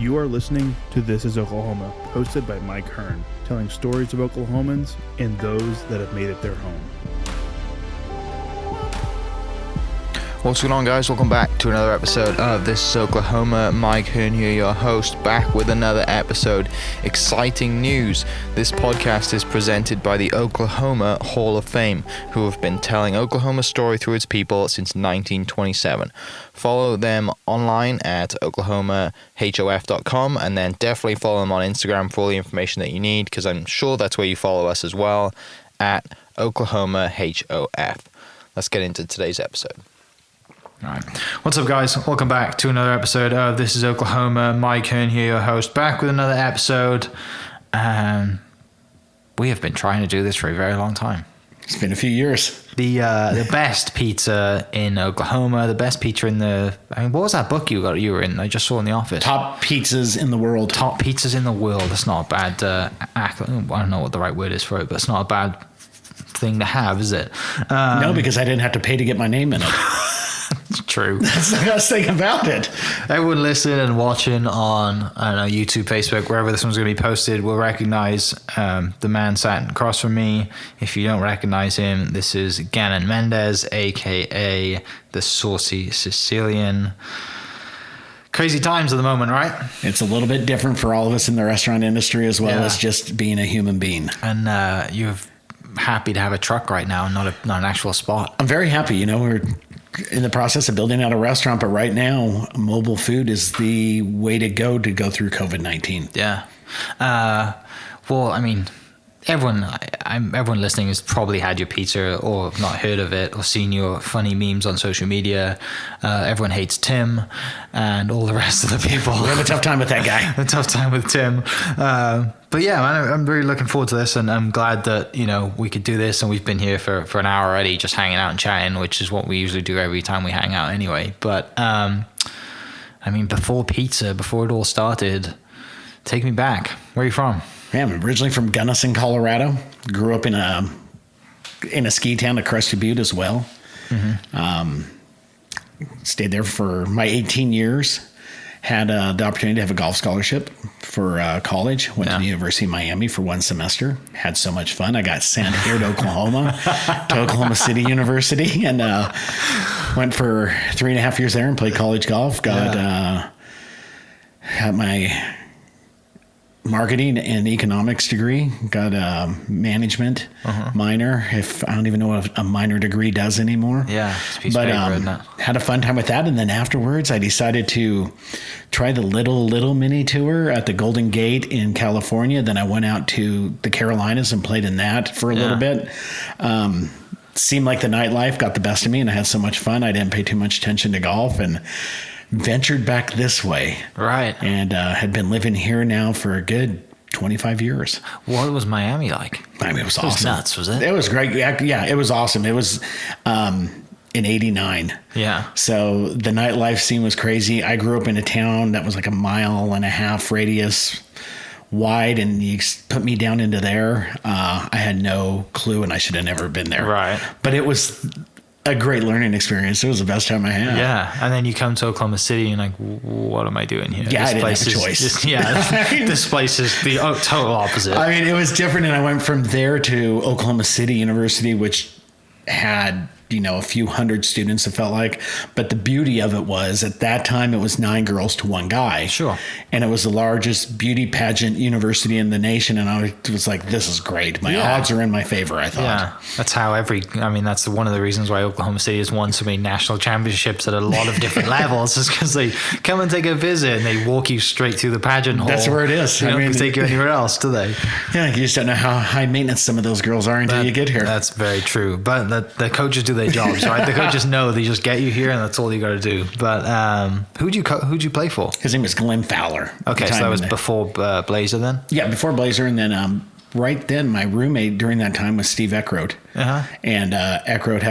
You are listening to This is Oklahoma, hosted by Mike Hearn, telling stories of Oklahomans and those that have made it their home. What's going on, guys? Welcome back to another episode of This is Oklahoma. Mike Hearn here, your host, back with another episode. Exciting news. This podcast is presented by the Oklahoma Hall of Fame, who have been telling Oklahoma's story through its people since 1927. Follow them online at oklahomahof.com, and then definitely follow them on Instagram for all the information that you need, because I'm sure that's where you follow us as well, at oklahomahof. Let's get into today's episode. All right. What's up, guys? Welcome back to another episode of This is Oklahoma. Mike Hearn here, your host, back with another episode. We have been trying to do this for a very long time. It's been a few years. The best pizza in Oklahoma, the best pizza in the... I mean, what was that book you were in? I just saw in the office. Top pizzas in the world. Top pizzas in the world. That's not a bad... I don't know what the right word is for it, but it's not a bad thing to have, is it? No, because I didn't have to pay to get my name in it. It's true. That's the best thing about it. Everyone listening and watching on, I don't know, YouTube, Facebook, wherever this one's going to be posted, will recognize the man sat across from me. If you don't recognize him, this is Gannon Mendez, a.k.a. the Saucee Sicilian. Crazy times at the moment, right? It's a little bit different for all of us in the restaurant industry, as well as just being a human being. And you're happy to have a truck right now and not an actual spot. I'm very happy. You know, we're in the process of building out a restaurant, but right now, mobile food is the way to go through COVID-19. Yeah. Well, I mean, everyone listening has probably had your pizza or not heard of it or seen your funny memes on social media. Everyone hates Tim and all the rest of the people. We have a tough time with that guy. A tough time with Tim. But yeah, man, I'm really looking forward to this, and I'm glad that, you know, we could do this, and we've been here for an hour already just hanging out and chatting, which is what we usually do every time we hang out anyway. But, I mean, before it all started, take me back. Where are you from? Yeah, I'm originally from Gannons, Colorado. Grew up in a ski town at Crested Butte as well. Mm-hmm. Stayed there for my 18 years. Had the opportunity to have a golf scholarship for college. Went to the University of Miami for one semester. Had so much fun. I got sent here to Oklahoma, to Oklahoma City University, and went for 3.5 years there and played college golf. Had my marketing and economics degree. Got a management minor. If I don't even know what a minor degree does anymore. Yeah, it's a piece of paper, isn't it? Had a fun time with that, and then afterwards, I decided to try the little mini tour at the Golden Gate in California. Then I went out to the Carolinas and played in that for a little bit. Seemed like the nightlife got the best of me, and I had so much fun. I didn't pay too much attention to golf, and ventured back this way. Right. And had been living here now for a good 25 years. What was Miami like? Miami was awesome. It was nuts, was it? It was great. Yeah, it was awesome. It was in 89. Yeah. So the nightlife scene was crazy. I grew up in a town that was like 1.5 mile radius wide, and you put me down into there. I had no clue, and I should have never been there. Right. But it was a great learning experience. It was the best time I had. Yeah, and then you come to Oklahoma City and like, what am I doing here? Yeah, I didn't have a choice. This place is the total opposite. I mean, it was different, and I went from there to Oklahoma City University, which had, you know, a few hundred students, it felt like. But the beauty of it was, at that time, it was 9 girls to 1 guy. Sure. And it was the largest beauty pageant university in the nation. And I was like, this is great. My odds are in my favor, I thought. Yeah, that's how that's one of the reasons why Oklahoma City has won so many national championships at a lot of different levels, is because they come and take a visit and they walk you straight through the pageant hall. That's where it is. They don't take you anywhere else, do they? Yeah, you just don't know how high maintenance some of those girls are until you get here. That's very true. But the coaches do their jobs, right? The coaches know they just get you here, and that's all you got to do. But who'd you play for? His name was Glenn Fowler. Okay, so that was before Blazer then? Yeah, before Blazer, and then right then my roommate during that time was Steve Eckroat. And Eckroat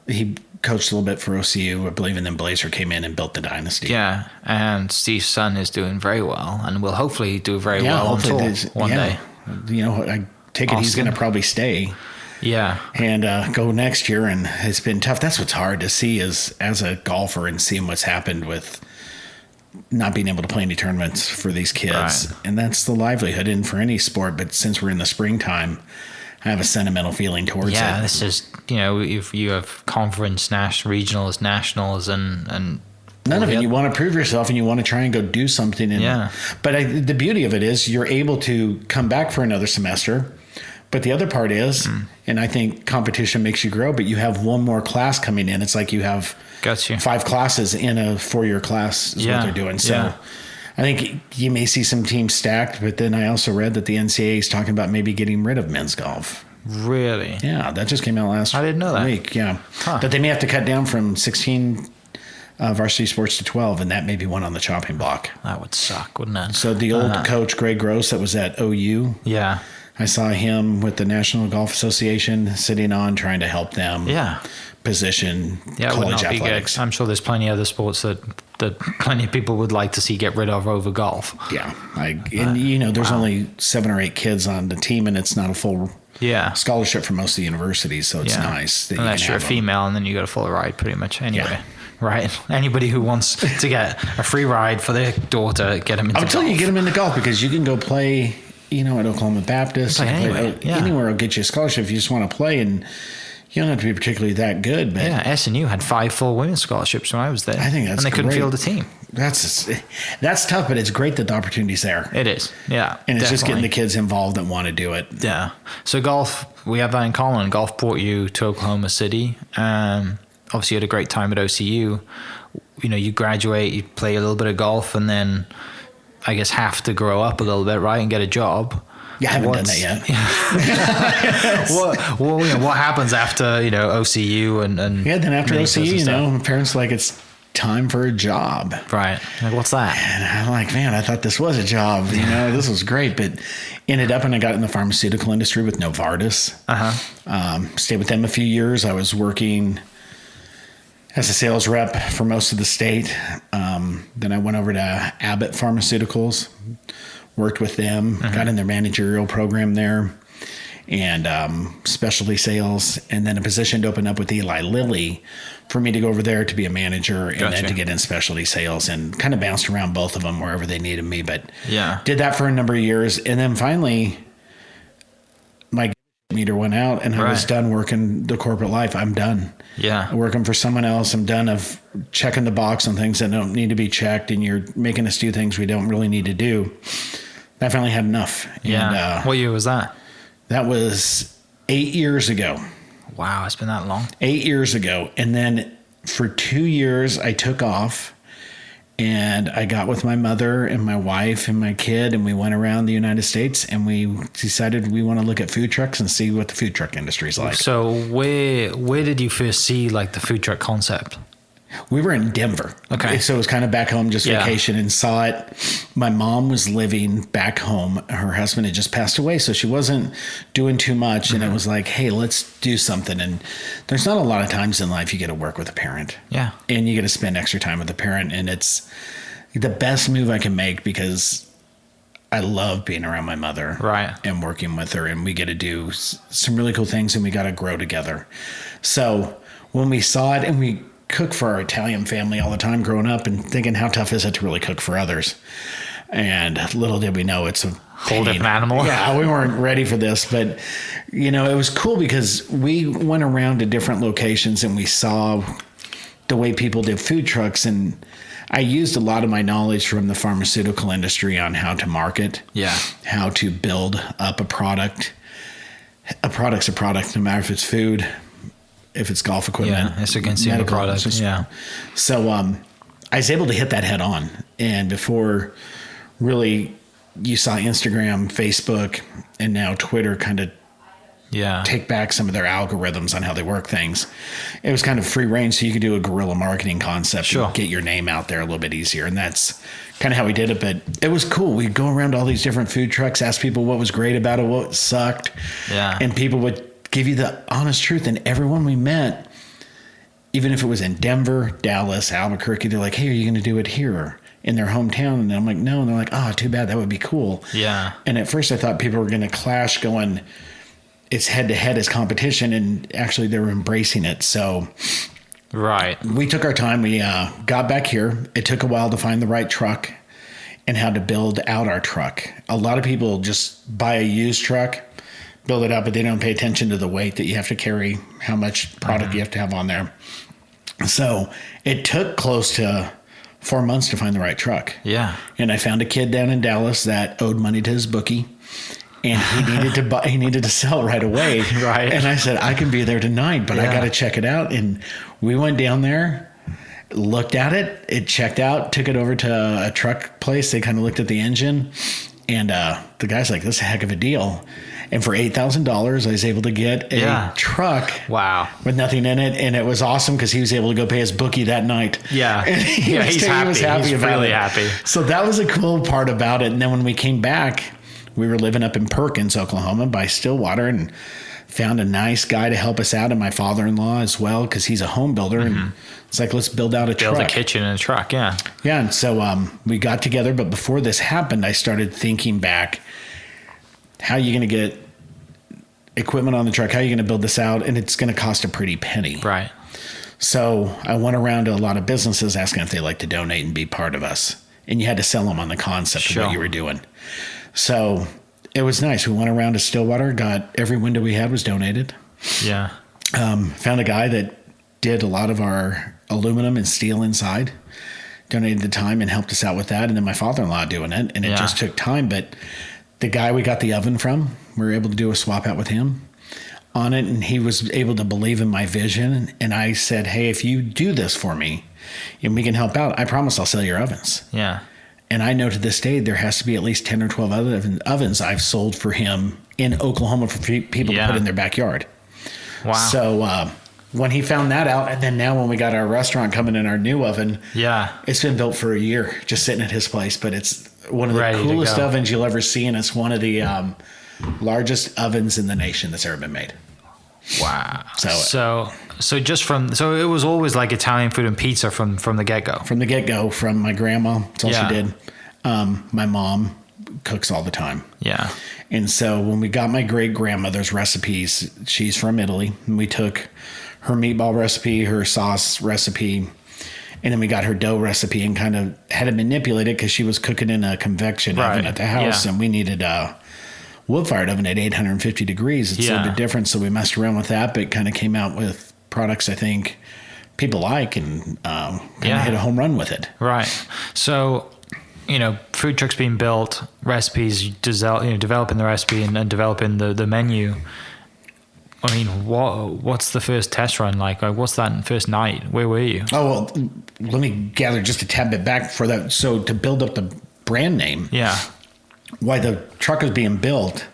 he coached a little bit for OCU, I believe, and then Blazer came in and built the dynasty. Yeah, and Steve's son is doing very well, and will hopefully do very well on tour one day. You know, I take it he's going to probably stay. Yeah. And go next year, and it's been tough. That's what's hard to see as a golfer, and seeing what's happened with not being able to play any tournaments for these kids. Right. And that's the livelihood in for any sport. But since we're in the springtime, I have a sentimental feeling towards it. Yeah, this is, if you have conference, regionals, nationals, and none of it. You want to prove yourself and you want to try and go do something. But the beauty of it is you're able to come back for another semester. But the other part is, and I think competition makes you grow, but you have one more class coming in. It's like you have 5 classes in a 4-year class is what they're doing. So I think you may see some teams stacked, but then I also read that the NCAA is talking about maybe getting rid of men's golf. Really? Yeah, that just came out last week. I didn't know that. Yeah. Huh. That they may have to cut down from 16 varsity sports to 12, and that may be one on the chopping block. That would suck, wouldn't it? So the old coach, Greg Gross, that was at OU. Yeah. I saw him with the National Golf Association sitting on trying to help them position college athletics. I'm sure there's plenty of other sports that plenty of people would like to see get rid of over golf. Yeah. There's only 7 or 8 kids on the team, and it's not a full scholarship for most of the universities, so it's nice. Unless you're a female, and then you got a full ride pretty much anyway. Yeah. Right. Anybody who wants to get a free ride for their daughter, get them into golf. I'll tell you, get them into golf because you can go play, at Oklahoma Baptist. Anywhere will get you a scholarship if you just want to play, and you don't have to be particularly that good. But SNU had 5 full women's scholarships when I was there. I think that's and they couldn't great. field a team. That's tough, but it's great that the opportunity's there. It is, yeah. And it's just getting the kids involved that want to do it. Yeah. So golf, we have that in common. Golf brought you to Oklahoma City. Obviously, you had a great time at OCU. You graduate, you play a little bit of golf, and then I guess have to grow up a little bit, right, and get a job. Yeah, I haven't done that yet. What happens after OCU and then after OCU, parents are like, it's time for a job. Right. Like, what's that? And I'm like, man, I thought this was a job. This was great, but ended up and I got in the pharmaceutical industry with Novartis. Stayed with them a few years. I was working as a sales rep for most of the state. Then I went over to Abbott Pharmaceuticals, worked with them, got in their managerial program there, and specialty sales, and then a position to open up with Eli Lilly for me to go over there to be a manager and then to get in specialty sales, and kind of bounced around both of them wherever they needed me. But did that for a number of years. And then finally my meter went out and I was done working the corporate life. I'm done. Yeah. Working for someone else. I'm done of checking the box on things that don't need to be checked, and you're making us do things we don't really need to do. I finally had enough. Yeah. And, what year was that? That was 8 years ago. Wow, it's been that long. 8 years ago. And then for 2 years, I took off and I got with my mother and my wife and my kid, and we went around the United States, and we decided we want to look at food trucks and see what the food truck industry is like. So where did you first see like the food truck concept? We were in Denver. Okay. So it was kind of back home, just vacation, and saw it. My mom was living back home. Her husband had just passed away, so she wasn't doing too much. And it was like, hey, let's do something. And there's not a lot of times in life you get to work with a parent. Yeah. And you get to spend extra time with a parent. And it's the best move I can make because I love being around my mother. Right. And working with her. And we get to do some really cool things, and we got to grow together. So when we saw it, and we cook for our Italian family all the time growing up, and thinking how tough is it to really cook for others. And little did we know it's a whole different animal. Yeah, we weren't ready for this, but it was cool because we went around to different locations and we saw the way people did food trucks, and I used a lot of my knowledge from the pharmaceutical industry on how to market, how to build up a product. A product's a product, no matter if it's food, if it's golf equipment. Yeah, it's a consumer product. So I was able to hit that head on. And before really you saw Instagram, Facebook, and now Twitter kind of take back some of their algorithms on how they work things. It was kind of free range, so you could do a guerrilla marketing concept and get your name out there a little bit easier. And that's kind of how we did it. But it was cool. We'd go around all these different food trucks, ask people what was great about it, what sucked. Yeah. And people would give you the honest truth. And everyone we met, even if it was in Denver, Dallas, Albuquerque, they're like, hey, are you going to do it here in their hometown? And I'm like, no. And they're like, oh, too bad. That would be cool. Yeah. And at first I thought people were going to clash, going, it's head to head as competition. And actually they were embracing it. So Right. We took our time. We got back here. It took a while to find the right truck and how to build out our truck. A lot of people just buy a used truck, build it up, but they don't pay attention to the weight that you have to carry, how much product you have to have on there. So it took close to 4 months to find the right truck. Yeah. And I found a kid down in Dallas that owed money to his bookie, and he needed to sell right away. Right. And I said, I can be there tonight, but I got to check it out. And we went down there, looked at it, it checked out, took it over to a truck place. They kind of looked at the engine, and the guy's like, this is a heck of a deal. And for $8,000, I was able to get a truck with nothing in it. And it was awesome because he was able to go pay his bookie that night. Yeah. And he was happy he's about really it. happy. So that was a cool part about it. And then when we came back, we were living up in Perkins, Oklahoma by Stillwater, and found a nice guy to help us out, and my father-in-law as well, because he's a home builder. And it's like, let's build out a truck. Build a kitchen and a truck, yeah. Yeah, and so we got together. But before this happened, I started thinking back, how are you going to get equipment on the truck? How are you going to build this out? And it's going to cost a pretty penny. Right. So I went around to a lot of businesses asking if they'd like to donate and be part of us. And you had to sell them on the concept of what you were doing. So it was nice. We went around to Stillwater, got every window we had was donated. Yeah. Found a guy that did a lot of our aluminum and steel inside, donated the time and helped us out with that. And then my father-in-law doing it. And it just took time. But the guy we got the oven from, we were able to do a swap out with him on it. And he was able to believe in my vision. And I said, hey, if you do this for me and we can help out, I promise I'll sell your ovens. Yeah. And I know to this day, there has to be at least 10 or 12 other ovens I've sold for him in Oklahoma for people to put in their backyard. Wow. So when he found that out, and then now when we got our restaurant coming in, our new oven, it's been built for a year, just sitting at his place. But it's one of the coolest ovens you'll ever see, and it's one of the largest ovens in the nation that's ever been made. Wow. So it was always like Italian food and pizza from the get-go. From the get-go, from my grandma. That's all she did. My mom cooks all the time. Yeah. And so when we got my great-grandmother's recipes, she's from Italy, and we took her meatball recipe, her sauce recipe, and then we got her dough recipe and kind of had to manipulate it because she was cooking in a convection oven at the house, and we needed a wood-fired oven at 850 degrees. It's a little bit different, so we messed around with that, but kind of came out with products I think people like, and kind of hit a home run with it. Right. So, food trucks being built, recipes, developing the recipe and developing the menu. I mean, what's the first test run like? What's that first night? Where were you? Oh, well, let me gather just a tad bit back for that. So to build up the brand name, while the truck was being built,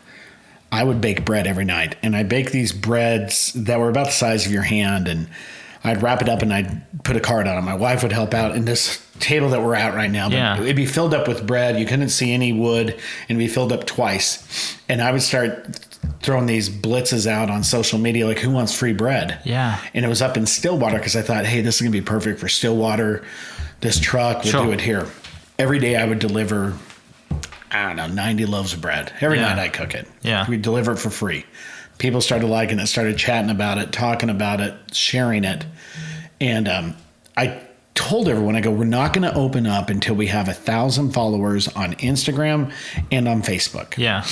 I would bake bread every night. And I bake these breads that were about the size of your hand, and I'd wrap it up and I'd put a card on it. My wife would help out. And this table that we're at right now, it'd be filled up with bread. You couldn't see any wood, and it'd be filled up twice. And I would start throwing these blitzes out on social media, like, who wants free bread? Yeah. And it was up in Stillwater because I thought, hey, this is going to be perfect for Stillwater. This truck, we'll do it here. Every day I would deliver, 90 loaves of bread. Every night I cook it. Yeah. We'd deliver it for free. People started liking it, started chatting about it, talking about it, sharing it. And I told everyone, I go, we're not going to open up until we have 1,000 followers on Instagram and on Facebook. Yeah.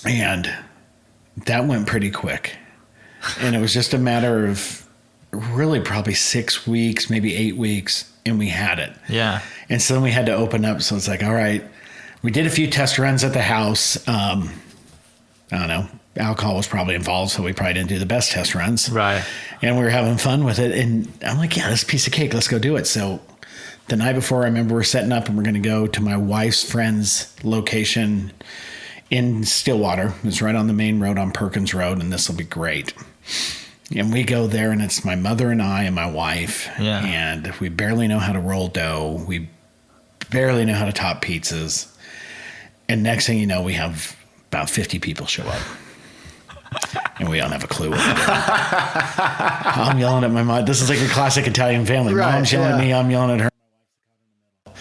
And that went pretty quick. And it was just a matter of really probably 6 weeks, maybe 8 weeks, and we had it. Yeah. And so then we had to open up. So it's like, all right, we did a few test runs at the house. I don't know. Alcohol was probably involved, so we probably didn't do the best test runs. Right. And we were having fun with it. And I'm like, yeah, this is a piece of cake. Let's go do it. So the night before, I remember we're setting up and we're going to go to my wife's friend's location in Stillwater. It's right on the main road on Perkins Road, and this will be great. And we go there, and it's my mother and I and my wife. Yeah. And we barely know how to roll dough. We barely know how to top pizzas. And next thing you know, we have about 50 people show up. And we don't have a clue what to do. I'm yelling at my mom. This is like a classic Italian family. Right, Mom's yelling at me. I'm yelling at her.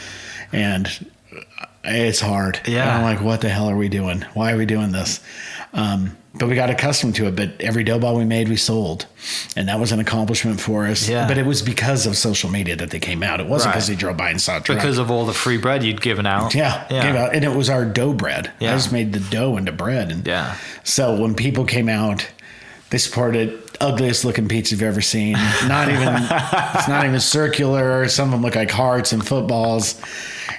And it's hard. Yeah. And I'm like, what the hell are we doing? Why are we doing this? But we got accustomed to it. But every dough ball we made, we sold. And that was an accomplishment for us. Yeah. But it was because of social media that they came out. It wasn't because they drove by and saw a truck. Because of all the free bread you'd given out. Yeah. Gave out. And it was our dough bread. Yeah. I just made the dough into bread. And so when people came out, they supported ugliest looking pizza you've ever seen. It's not even circular. Some of them look like hearts and footballs.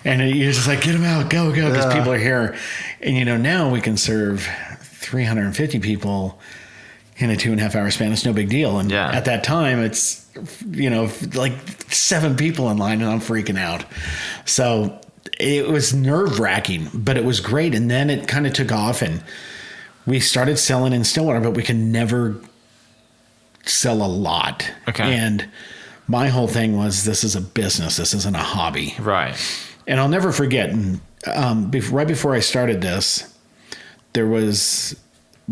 And you're just like, get them out, go, because people are here. And, now we can serve 350 people in a 2.5 hour span. It's no big deal. And at that time, it's, like 7 people in line, and I'm freaking out. So it was nerve wracking, but it was great. And then it kind of took off, and we started selling in Stillwater, but we could never sell a lot. Okay. And my whole thing was, this is a business. This isn't a hobby. Right. And I'll never forget, right before I started this, there was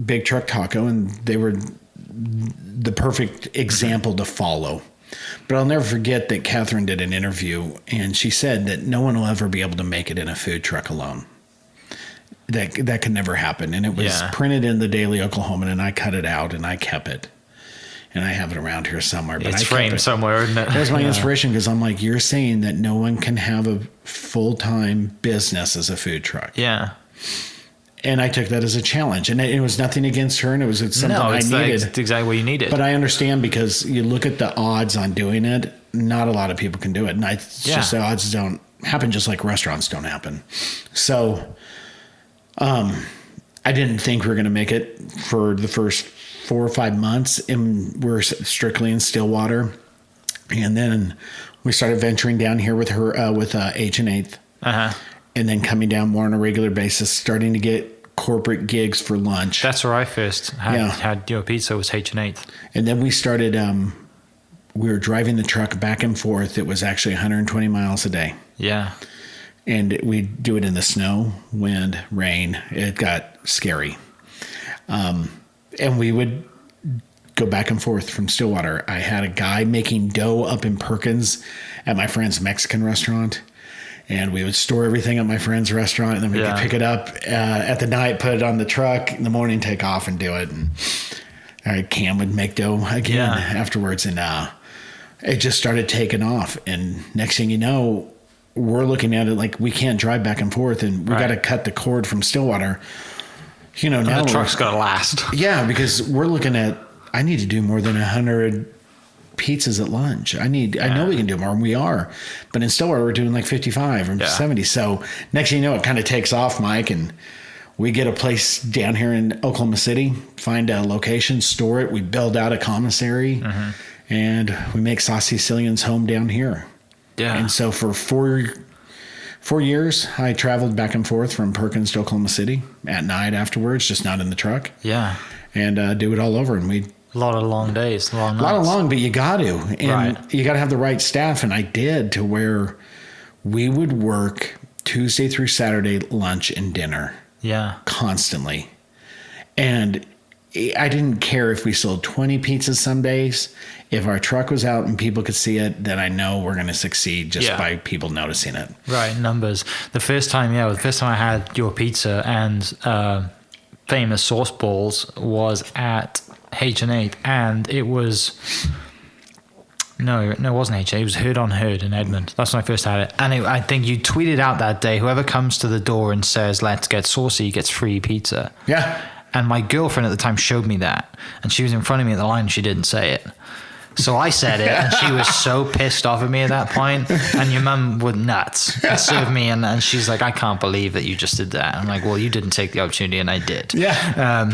Big Truck Taco, and they were the perfect example to follow. But I'll never forget that Catherine did an interview, and she said that no one will ever be able to make it in a food truck alone. That could never happen. And it was printed in the Daily Oklahoman, and I cut it out, and I kept it. And I have it around here somewhere. But it's framed somewhere, isn't it? That was my inspiration, because I'm like, you're saying that no one can have a full-time business as a food truck. Yeah. And I took that as a challenge. And it was nothing against her, and it was something I needed. It's exactly what you needed. But I understand, because you look at the odds on doing it, not a lot of people can do it. And just the odds don't happen, just like restaurants don't happen. So I didn't think we were going to make it for the first 4 or 5 months, and we're strictly in Stillwater. And then we started venturing down here with her, with H&H. And then coming down more on a regular basis, starting to get corporate gigs for lunch. That's where I first had your pizza, was H&H. And then we started, we were driving the truck back and forth. It was actually 120 miles a day. Yeah. And we'd do it in the snow, wind, rain. It got scary. And we would go back and forth from Stillwater. I had a guy making dough up in Perkins at my friend's Mexican restaurant. And we would store everything at my friend's restaurant, and then we could pick it up at the night, put it on the truck, in the morning, take off and do it. And Cam would make dough again afterwards. And it just started taking off. And next thing you know, we're looking at it like we can't drive back and forth, and we got to cut the cord from Stillwater. Now the truck's got to last. Yeah, because we're looking at, I need to do more than 100 pizzas at lunch. I know we can do more, and we are. But in Stillwater, we're doing like 55 or 70. So next thing you know, it kind of takes off, Mike, and we get a place down here in Oklahoma City, find a location, store it. We build out a commissary, and we make Saucee Sicilian's home down here. Yeah. And so for 4 years, I traveled back and forth from Perkins to Oklahoma City at night afterwards, just not in the truck. Yeah. And do it all over. And we a lot of long days, long nights. A lot of long, but you got to. And you got to have the right staff. And I did, to where we would work Tuesday through Saturday, lunch and dinner. Yeah. Constantly. And I didn't care if we sold 20 pizzas some days. If our truck was out and people could see it, then I know we're going to succeed just by people noticing it. Right, numbers. The first time I had your pizza and famous sauce balls was at H&H, and it was... No, it wasn't H&H. It was Herd on Herd in Edmond. That's when I first had it. And I think you tweeted out that day, whoever comes to the door and says, let's get Saucee, gets free pizza. Yeah. And my girlfriend at the time showed me that. And she was in front of me at the line and she didn't say it. So I said it, and she was so pissed off at me at that point. And your mum was nuts and served me. And she's like, I can't believe that you just did that. I'm like, well, you didn't take the opportunity, and I did. Yeah.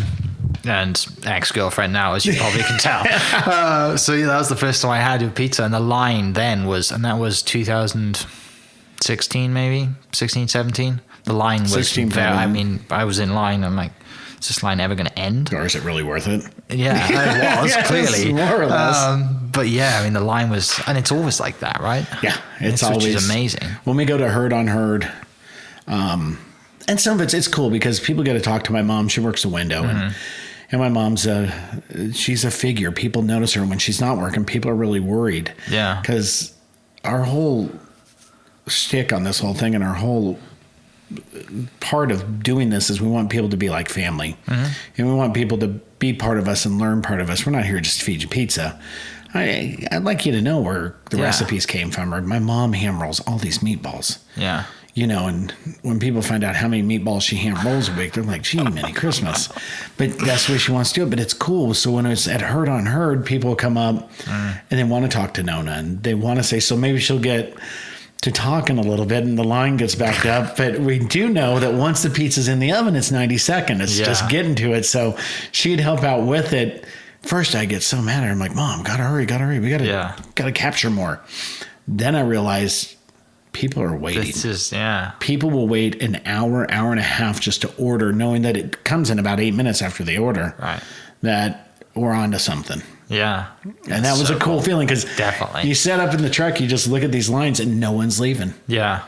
And ex-girlfriend now, as you probably can tell. So yeah, that was the first time I had your pizza. And the line then was, and that was 2016 maybe, 16, 17. The line was, 16, I mean, I was in line. I'm like, is this line ever going to end? Or is it really worth it? Yeah, it was, clearly. More or less. But yeah, I mean, the line was, and it's always like that, right? Yeah, it's always. Which is amazing. When we go to Herd on Herd, and some of it's cool because people get to talk to my mom. She works the window, and my mom's she's a figure. People notice her when she's not working. People are really worried. Yeah. Because our whole shtick on this whole thing, and our whole part of doing this is we want people to be like family, and we want people to be part of us and learn part of us. We're not here just to feed you pizza. I'd like you to know where the recipes came from. Or my mom hand rolls all these meatballs. Yeah. You know, and when people find out how many meatballs she hand rolls a week, they're like, gee, Merry Christmas. But that's the way she wants to do it. But it's cool. So when it's at Herd on Herd, people come up and they want to talk to Nona, and they want to say, so maybe she'll get to talking a little bit and the line gets backed up. But we do know that once the pizza's in the oven, it's 90 seconds. It's just getting to it. So she'd help out with it. First, I get so mad at her. I'm like, Mom, gotta hurry. We gotta capture more. Then I realized people are waiting. People will wait an hour and a half just to order, knowing that it comes in about 8 minutes after they order. Right. That we're onto something. Yeah. And that was so a cool feeling, because definitely you set up in the truck, you just look at these lines and no one's leaving. Yeah.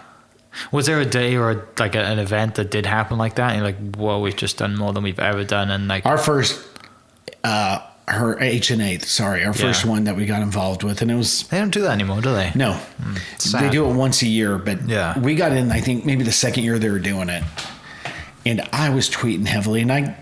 Was there a day or like an event that did happen like that? And you're like, whoa, we've just done more than we've ever done. And like our first, her H&8, our first one that we got involved with, and it was... They don't do that anymore, do they? No. They do it once a year, but we got in, I think, maybe the second year they were doing it. And I was tweeting heavily, and I'm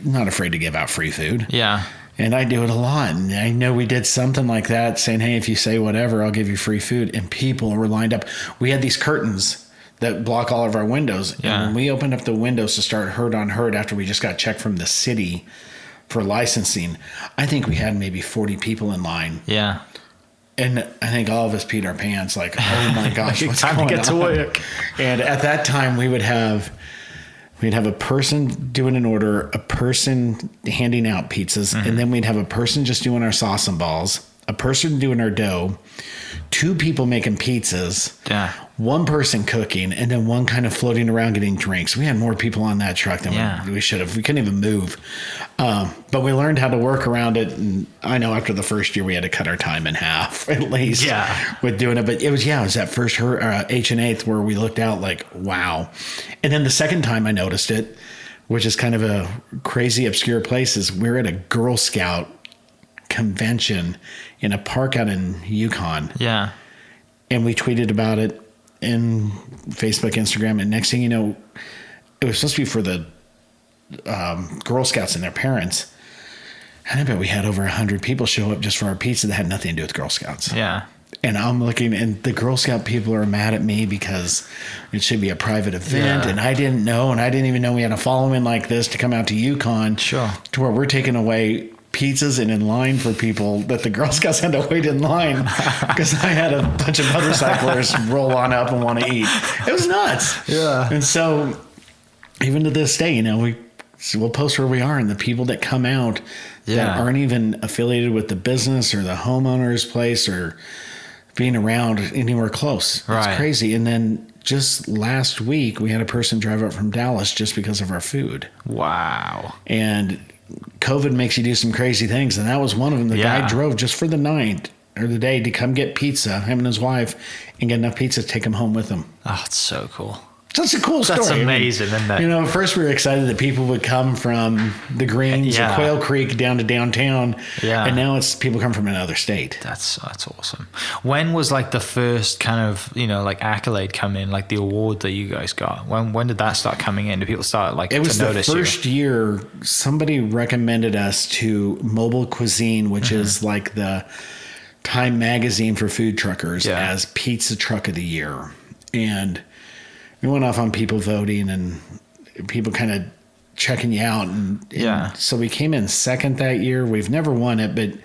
not afraid to give out free food. Yeah. And I do it a lot. And I know we did something like that, saying, hey, if you say whatever, I'll give you free food. And people were lined up. We had these curtains that block all of our windows. Yeah. And when we opened up the windows to start Herd on Herd after we just got checked from the city for licensing, I think we had maybe 40 people in line. Yeah. And I think all of us peed our pants, like, oh my gosh, what's time going to get on? to work. And at that time, we'd have a person doing an order, a person handing out pizzas, and then we'd have a person just doing our sauce and balls, a person doing our dough, 2 people making pizzas, one person cooking, and then one kind of floating around getting drinks. We had more people on that truck than we should have. We couldn't even move. But we learned how to work around it. And I know after the first year, we had to cut our time in half at least with doing it. But it was that first H&8 where we looked out like, wow. And then the second time I noticed it, which is kind of a crazy, obscure place, is we're at a Girl Scout convention in a park out in Yukon. Yeah. And we tweeted about it in Facebook, Instagram, and next thing you know, it was supposed to be for the Girl Scouts and their parents. And I bet we had over 100 people show up just for our pizza that had nothing to do with Girl Scouts. Yeah. And I'm looking, and the Girl Scout people are mad at me because it should be a private event, and I didn't know, and I didn't even know we had a following like this to come out to Yukon. Sure. To where we're taking away pizzas and in line for people that the Girl Scouts had to wait in line because I had a bunch of motorcyclists roll on up and want to eat. It was nuts. Yeah. And so even to this day, we'll post where we are, and the people that come out that aren't even affiliated with the business or the homeowner's place or being around anywhere close. Right. It's crazy. And then just last week, we had a person drive up from Dallas just because of our food. Wow. And COVID makes you do some crazy things, and that was one of them. The guy drove just for the night or the day to come get pizza, him and his wife, and get enough pizza to take him home with him. Oh, it's so cool. So it's a cool story. That's amazing, isn't it? At first we were excited that people would come from the Greens or Quail Creek down to downtown. Yeah. And now it's people come from another state. That's awesome. When was like the first kind of, accolade come in, like the award that you guys got? When did that start coming in? Did people start it was to notice the first year somebody recommended us to Mobile Cuisine, which is like the Time magazine for food truckers, as Pizza Truck of the Year. And we went off on people voting and people kind of checking you out. And so we came in second that year. We've never won it, but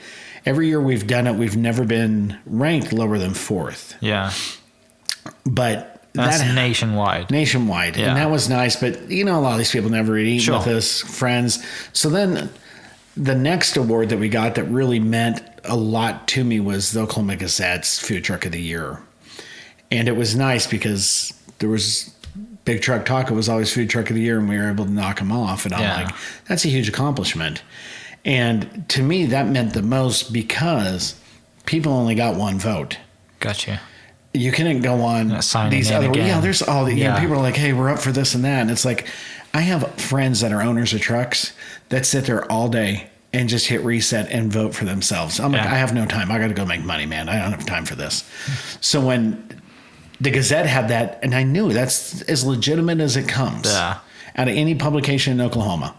every year we've done it, we've never been ranked lower than 4th. Yeah. But that's nationwide. Nationwide. Yeah. And that was nice. But, a lot of these people never eat with us, friends. So then the next award that we got that really meant a lot to me was the Oklahoma Gazette's Food Truck of the Year. And it was nice because there was Big Truck Taco was always Food Truck of the Year, and we were able to knock them off. And I'm like, that's a huge accomplishment. And to me, that meant the most because people only got one vote. Gotcha. You couldn't go on these other. Yeah, there's all the people are like, hey, we're up for this and that. And it's like, I have friends that are owners of trucks that sit there all day and just hit reset and vote for themselves. I'm like, I have no time. I got to go make money, man. I don't have time for this. So when the Gazette had that, and I knew that's as legitimate as it comes Yeah. out of any publication in Oklahoma.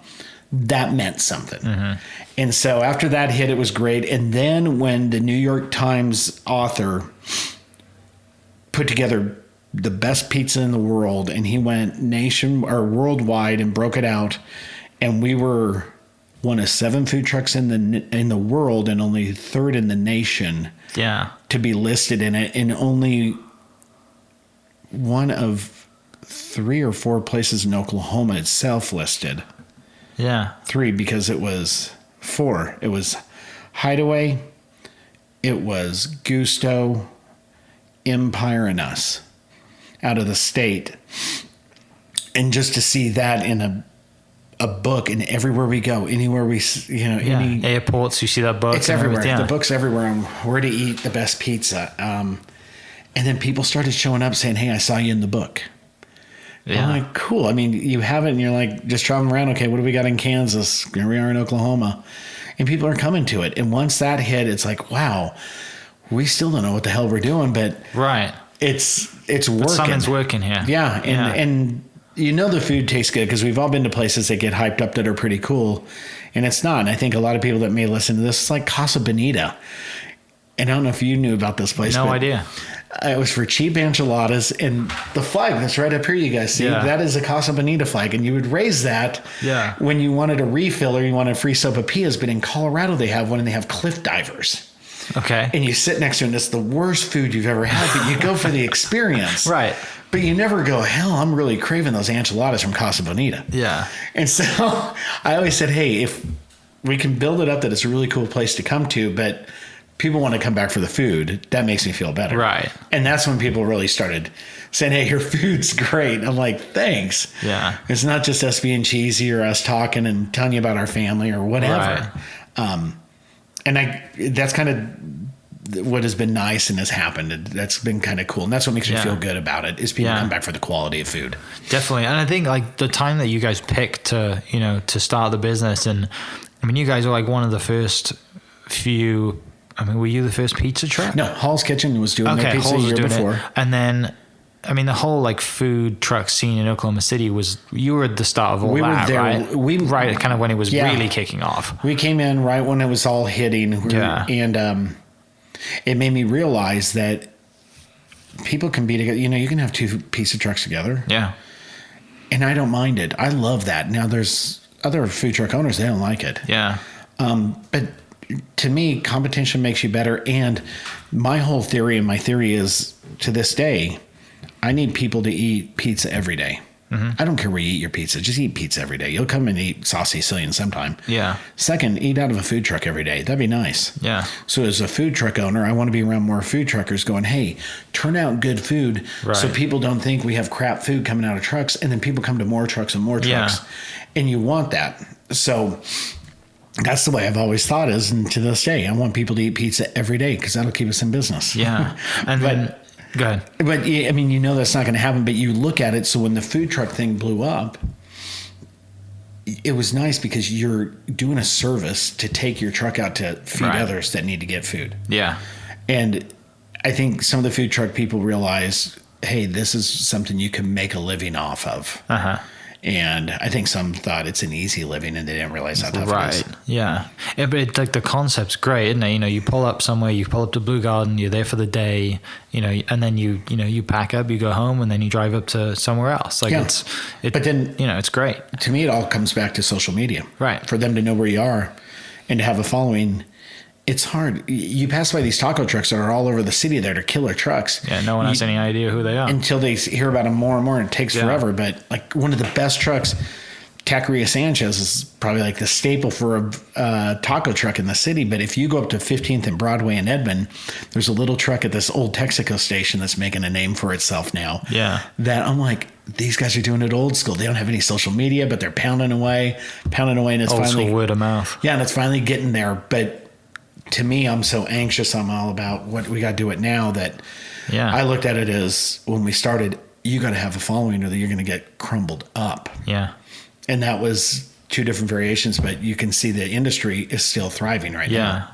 That meant something. And so after that hit, it was great. And then when the New York Times author put together the best pizza in the world, and he went worldwide and broke it out, and we were one of 7 food trucks in the world and only 3rd in the nation Yeah. to be listed in it, and only one of 3 or 4 places in Oklahoma itself listed. Yeah. 3 because it was 4. It was Hideaway, it was Gusto, Empire, and us out of the state. And just to see that in a book, and everywhere we go, anywhere we, any airports, you see that book. it's everywhere. The book's everywhere on where to eat the best pizza. And then people started showing up saying, "Hey, I saw you in the book." Yeah. I'm like, cool. I mean, you have it, and you're like just traveling around. Okay, what do we got in Kansas? Here we are in Oklahoma, and people are coming to it. And once that hit, it's like, wow, we still don't know what the hell we're doing, but Right. it's working. But something's working here. Yeah, and the food tastes good because we've all been to places that get hyped up that are pretty cool, and it's not. And I think a lot of people that may listen to this, it's like Casa Bonita. And I don't know if you knew about this place. No but idea. It was for cheap enchiladas, and the flag that's right up here, you guys see, Yeah. that is a Casa Bonita flag, and you would raise that Yeah. when you wanted a refill or you wanted free sopapillas. But in Colorado, they have one, and they have cliff divers. Okay. And you sit next to it, and it's the worst food you've ever had, but you go for the experience. Right. But you never go, hell, I'm really craving those enchiladas from Casa Bonita. Yeah. And so I always said, hey, if we can build it up that it's a really cool place to come to, but people want to come back for the food, that makes me feel better. Right. And that's when people really started saying, hey, your food's great. I'm like, thanks. Yeah. It's not just us being cheesy or us talking and telling you about our family or whatever. Right. And that's kind of what has been nice and has happened. That's been kind of cool. And that's what makes me Yeah. feel good about it is people Yeah. come back for the quality of food. Definitely. And I think like the time that you guys picked to, to start the business, and I mean, you guys were like one of the first few, were you the first pizza truck? No, Hall's Kitchen was doing their pizza a Halls was year doing before. it. And then, the whole like food truck scene in Oklahoma City you were at the start of all We were that, there. right? Right, kind of when it was Yeah. really kicking off. We came in right when it was all hitting. Yeah. And it made me realize that people can be together. You can have 2 pizza trucks together. Yeah. And I don't mind it. I love that. Now, there's other food truck owners, they don't like it. Yeah. But to me, competition makes you better. And my whole theory, and my theory is to this day, I need people to eat pizza every day. I don't care where you eat your pizza. Just eat pizza every day. You'll come and eat Saucee Sicilian sometime. Yeah. Second, eat out of a food truck every day. That'd be nice. Yeah. So as a food truck owner, I want to be around more food truckers going, hey, turn out good food so Right. people don't think we have crap food coming out of trucks. And then people come to more trucks and more trucks. Yeah. And you want that. So that's the way I've always thought is, and to this day, I want people to eat pizza every day because that'll keep us in business. Yeah. And then, go ahead. But I mean, that's not going to happen, but you look at it. So when the food truck thing blew up, it was nice because you're doing a service to take your truck out to feed Right. others that need to get food. Yeah. And I think some of the food truck people realize, hey, this is something you can make a living off of. Uh-huh. And I think some thought it's an easy living and they didn't realize how tough it Right. is. Yeah. But like the concept's great, isn't it? You pull up somewhere, you pull up to Blue Garden, you're there for the day, and then you pack up, you go home, and then you drive up to somewhere else. Like Yeah. but then, it's great. To me, it all comes back to social media. Right. For them to know where you are and to have a following. It's hard. You pass by these taco trucks that are all over the city that are killer trucks. Yeah. No one has any idea who they are. Until they hear about them more and more, and it takes forever. But like one of the best trucks, Taqueria Sanchez, is probably like the staple for a taco truck in the city. But if you go up to 15th and Broadway in Edmond, there's a little truck at this old Texaco station that's making a name for itself now. Yeah. That I'm like, these guys are doing it old school. They don't have any social media, but they're pounding away, and it's Old finally school word of mouth. Yeah, and it's finally getting there. But to me, I'm so anxious. I'm all about what we got to do it now that Yeah. I looked at it as when we started, you got to have a following or you're going to get crumbled up. Yeah. And that was 2 different variations, but you can see the industry is still thriving right now. Yeah.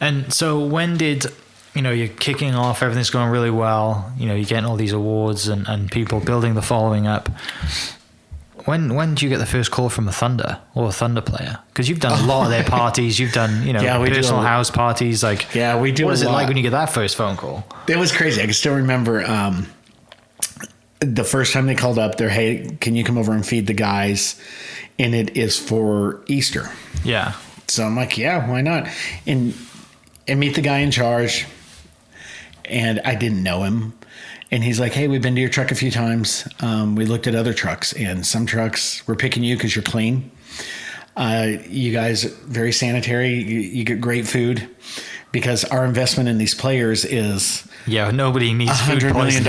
And so when did you're kicking off, everything's going really well. You're getting all these awards and people building the following up. When did you get the first call from a Thunder or a Thunder player? Because you've done a lot of their parties. You've done, personal house parties. We do. What is it like when you get that first phone call? It was crazy. I can still remember the first time they called up. They're, hey, can you come over and feed the guys? And it is for Easter. Yeah. So I'm like, yeah, why not? And meet the guy in charge. And I didn't know him. And he's like, hey, we've been to your truck a few times. We looked at other trucks, and some trucks, we're picking you because you're clean. You guys, very sanitary. You get great food, because our investment in these players is nobody needs $100 million.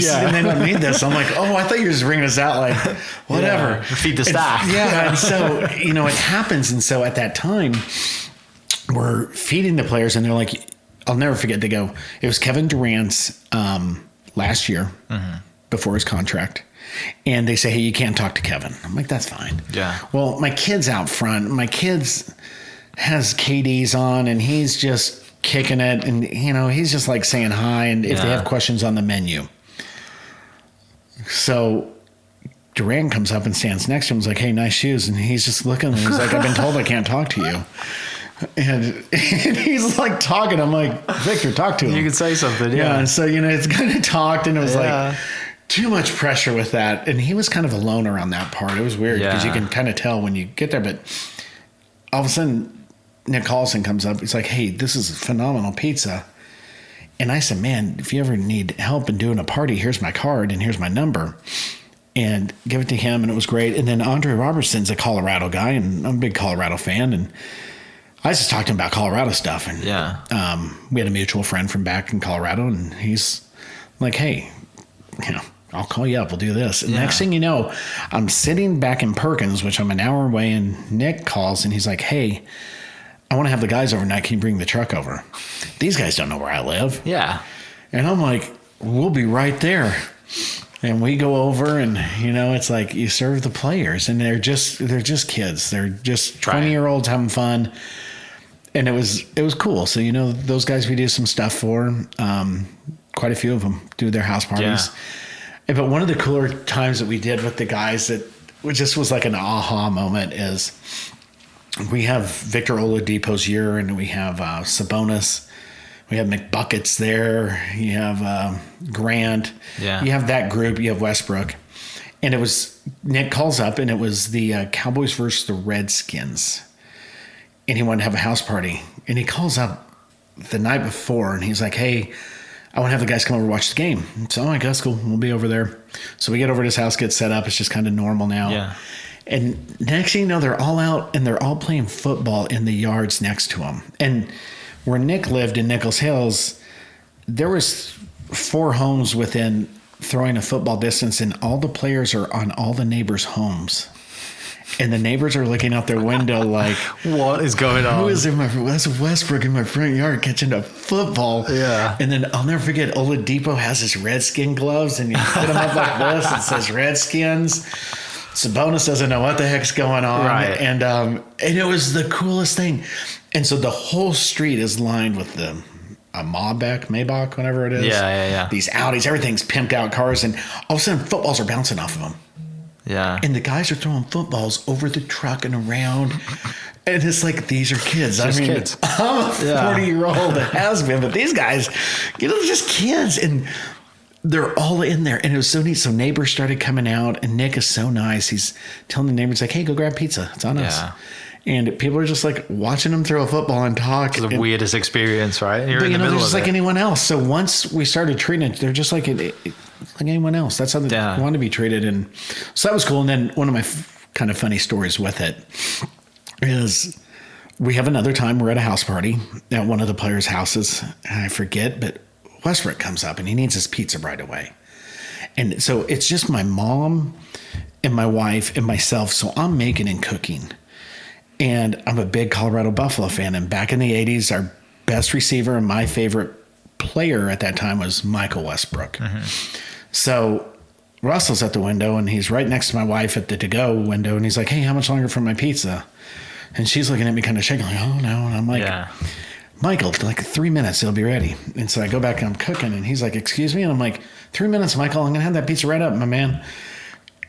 Yeah. And they don't need this. I'm like, oh, I thought you were just bringing us out like whatever. Yeah, feed the staff. And so, it happens. And so at that time, we're feeding the players, and they're like, I'll never forget. They go, it was Kevin Durant's last year before his contract. And they say, hey, you can't talk to Kevin. I'm like, that's fine. Yeah. Well, my kid's out front. My kid's has KDs on, and he's just kicking it. And, he's just like saying hi. And if they have questions on the menu. So Durant comes up and stands next to him. He's like, hey, nice shoes. And he's just looking. And he's like, I've been told I can't talk to you. And he's like talking. I'm like, Victor, talk to him. You could say something. Yeah. And so, it's kind of talked, and it was like too much pressure with that. And he was kind of alone around that part. It was weird because you can kind of tell when you get there. But all of a sudden, Nick Collison comes up. He's like, hey, this is phenomenal pizza. And I said, man, if you ever need help in doing a party, here's my card and here's my number. And give it to him. And it was great. And then Andre Robertson's a Colorado guy, and I'm a big Colorado fan. And I was just talking to him about Colorado stuff, and we had a mutual friend from back in Colorado, and he's like, hey, I'll call you up. We'll do this. And next thing you know, I'm sitting back in Perkins, which I'm an hour away, and Nick calls, and he's like, hey, I want to have the guys overnight. Can you bring the truck over? These guys don't know where I live. Yeah. And I'm like, we'll be right there. And we go over, and, it's like you serve the players, and they're just kids. They're just 20-year-olds having fun. And it was cool. So, those guys we do some stuff for, quite a few of them do their house parties. Yeah. But one of the cooler times that we did with the guys that just was like an aha moment is we have Victor Oladipo's year, and we have Sabonis. We have McBuckets there. You have Grant. Yeah. You have that group. You have Westbrook. And it was Nick calls up, and it was the Cowboys versus the Redskins. And he wanted to have a house party. And he calls up the night before, and he's like, hey, I want to have the guys come over and watch the game. So, I guess cool. We'll be over there. So we get over to his house, get set up. It's just kind of normal now. Yeah. And next thing you know, they're all out, and they're all playing football in the yards next to him. And where Nick lived in Nichols Hills, there was 4 homes within throwing a football distance, and all the players are on all the neighbors' homes. And the neighbors are looking out their window like, what is going on? Who is in that's Westbrook in my front yard catching a football. Yeah. And then I'll never forget, Oladipo has his Redskin gloves, and you put them up like this. It says Redskins. Sabonis doesn't know what the heck's going on. Right. And it was the coolest thing. And so the whole street is lined with the Maybach, whatever it is. Yeah. These Audis, everything's pimped out cars. And all of a sudden, footballs are bouncing off of them. Yeah. And the guys are throwing footballs over the truck and around. And it's like, these are kids. Kids. I'm a 40-year-old that has been, but these guys, they're just kids. And they're all in there. And it was so neat. So neighbors started coming out, and Nick is so nice. He's telling the neighbors, like, hey, go grab pizza. It's on us. And people are just like watching them throw a football and talk. It's the weirdest experience, right? You're they're just like anyone else. So once we started treating it, they're just like anyone else. That's how they want to be treated. And so that was cool. And then one of my kind of funny stories with it is we have another time we're at a house party at one of the players' houses. I forget, but Westbrook comes up and he needs his pizza right away. And so it's just my mom and my wife and myself. So I'm making and cooking. And I'm a big Colorado Buffalo fan. And back in the 80s, our best receiver and my favorite player at that time was Michael Westbrook. Mm-hmm. So Russell's at the window, and he's right next to my wife at the to-go window. And he's like, hey, how much longer for my pizza? And she's looking at me kind of shaking, like, oh, no. And I'm like, Michael, like 3 minutes, it'll be ready. And so I go back and I'm cooking, and he's like, excuse me? And I'm like, 3 minutes, Michael, I'm going to have that pizza right up, my man.